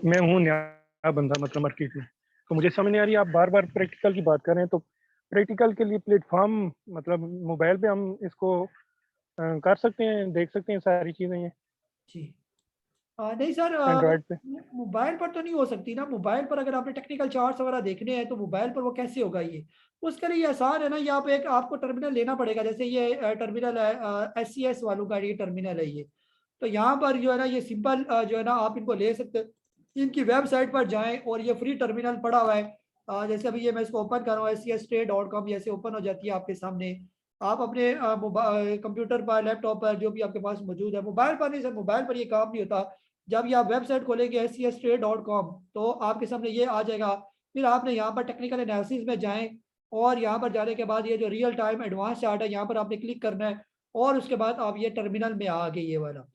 मैं हूँ नया बंदा मतलब मार्केट में, तो मुझे समझ नहीं आ रही, आप बार बार प्रैक्टिकल की बात कर रहे हैं, तो प्रैक्टिकल के लिए प्लेटफॉर्म मतलब मोबाइल पे हम इसको कर सकते हैं, देख सकते हैं सारी चीज़ें ये जी नहीं सर, एंड्रॉयड पे? मोबाइल पर तो नहीं हो सकती ना। मोबाइल पर अगर आपने टेक्निकल चार्ट्स वगैरह देखने हैं तो मोबाइल पर वो कैसे होगा ये? उसके लिए ये आसान है ना, यहाँ पे एक आपको टर्मिनल लेना पड़ेगा। जैसे ये टर्मिनल है, SCS वालों का ये टर्मिनल है ये। तो यहाँ पर जो है ना ये सिंपल जो है ना आप इनको ले सकते हैं, इनकी वेबसाइट पर जाएं और ये फ्री टर्मिनल पड़ा हुआ है। जैसे अभी ये मैं इसको ओपन कर रहा हूँ, scstrade.com ऐसे ओपन हो जाती है आपके सामने। आप अपने कंप्यूटर पर, लैपटॉप पर, जो भी आपके पास मौजूद है। मोबाइल पर नहीं सर, मोबाइल पर ये काम नहीं होता। जब ये आप वेबसाइट खोलेंगे scstrade.com तो आपके सामने ये आ जाएगा। फिर आपने यहाँ पर टेक्निकल एनालिसिस में जाएं और यहाँ पर जाने के बाद ये जो रियल टाइम एडवांस चार्ट है यहाँ पर आपने क्लिक करना है, और उसके बाद आप ये टर्मिनल में आ गए ये वाला।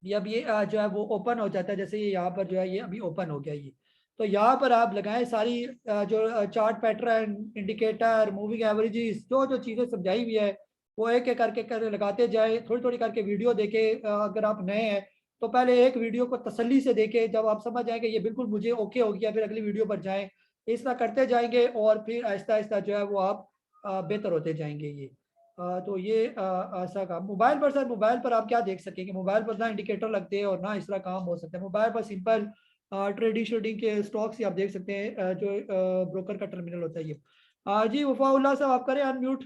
ये अब ये जो है वो ओपन हो जाता है। जैसे ये यहाँ पर जो है ये अभी ओपन हो गया ये। तो यहाँ पर आप लगाएं सारी जो chart pattern, indicator, moving averages, जो जो चीज़ें समझाई हुई है वो एक एक करके लगाते जाए। थोड़ी थोड़ी करके वीडियो देखे, अगर आप नए हैं तो पहले एक वीडियो को तसल्ली से देखें। जब आप समझ जाएंगे ये बिल्कुल मुझे ओके हो गया, फिर अगली वीडियो पर जाएं। इस तरह करते जाएंगे और फिर आहिस्ता आहिस्ता जो है वो आप बेहतर होते जाएंगे ये। तो ये ऐसा काम मोबाइल पर सर, मोबाइल पर आप क्या देख सकेंगे? मोबाइल पर ना इंडिकेटर लगते हैं और ना इस तरह काम हो सकता है। मोबाइल पर सिंपल ट्रेडिंग के स्टॉक्स ही आप देख सकते हैं, जो ब्रोकर का टर्मिनल होता है ये। जी वफाउल्लाह साहब, आप करें अनम्यूट।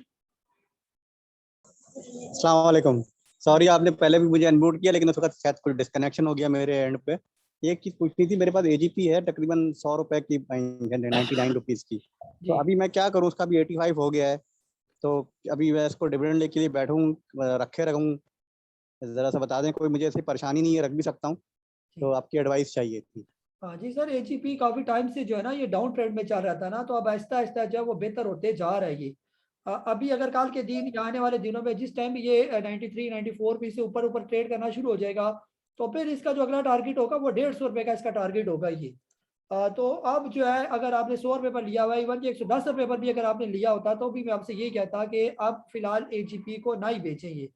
अस्सलाम वालेकुम। सॉरी, आपने पहले भी मुझे अनम्यूट किया लेकिन उस वक्त शायद कुछ डिस्कनेक्शन हो गया मेरे एंड पे। एक चीज पूछनी थी, मेरे पास AGP है तकरीबन 100 रुपए की, 99 रुपीज की। तो अभी मैं क्या करूं, उसका भी 85 हो गया है, तो अभी मैं इसको डिविडेंड लेके लिए बैठूं, रखे रहूं? जरा सा बता दें, कोई मुझे ऐसी परेशानी नहीं है, रख भी सकता हूं, तो आपकी एडवाइस चाहिए थी। हाँ जी सर, AGP काफी टाइम से जो है ना ये डाउन ट्रेंड में चल रहा था ना, तो अब आहिस्ता आहिस्ता जो है वो बेहतर होते जा रहा है ये। अभी अगर कल के दिन या आने वाले दिनों में जिस टाइम ये 93 94 भी से ऊपर ऊपर ट्रेड करना शुरू हो जाएगा, तो फिर इसका जो अगला टारगेट होगा वो 150 रुपए का इसका टारगेट होगा ये। तो अब जो है अगर आपने 100 रुपए पर लिया हुआ है, इवन 110 रुपए पर भी अगर आपने लिया होता तो भी मैं आपसे ये कहता कि अब फिलहाल AGP को ना ही बेचें ये।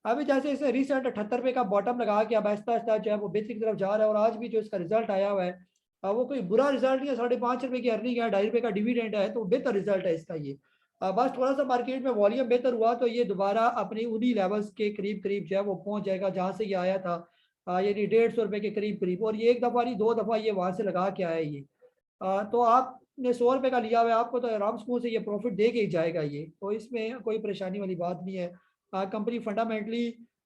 अभी जैसे इसे रिसेंट 78 रुपए का बॉटम लगा के अब आहिस्ता आहिस्ता जो है वो बेहतरी की तरफ जा रहा है, और आज भी जो इसका रिजल्ट आया हुआ है वो कोई बुरा रिजल्ट नहीं है। 5.5 रुपए की अर्निंग है, 2.5 रुपए का डिविडेंड है, तो बेहतर रिजल्ट है इसका ये। बस थोड़ा सा मार्केट में वॉल्यूम बेहतर हुआ तो ये दोबारा अपनी उन्हीं लेवल्स के करीब करीब जो है वो पहुंच जाएगा जहां से ये आया था, यानी 150 रुपए के करीब करीब। और ये एक दफा नहीं, 2 दफा ये वहां से लगा के आया ये। तो आपने 100 रुपए का लिया हुआ है, आपको तो आराम स्कूल से ये प्रॉफिट दे के ही जाएगा ये, तो इसमें कोई परेशानी वाली बात नहीं है। कंपनी फंडामेंटली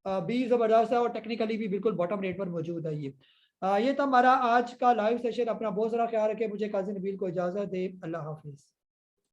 भी जबरदस्त है और टेक्निकली भी बिल्कुल बॉटम रेट पर मौजूद है ये। ये था हमारा आज का लाइव सेशन। अपना बहुत सारा ख्याल रखें। मुझे काजी नबील को इजाजत दे। अल्लाह हाफिज।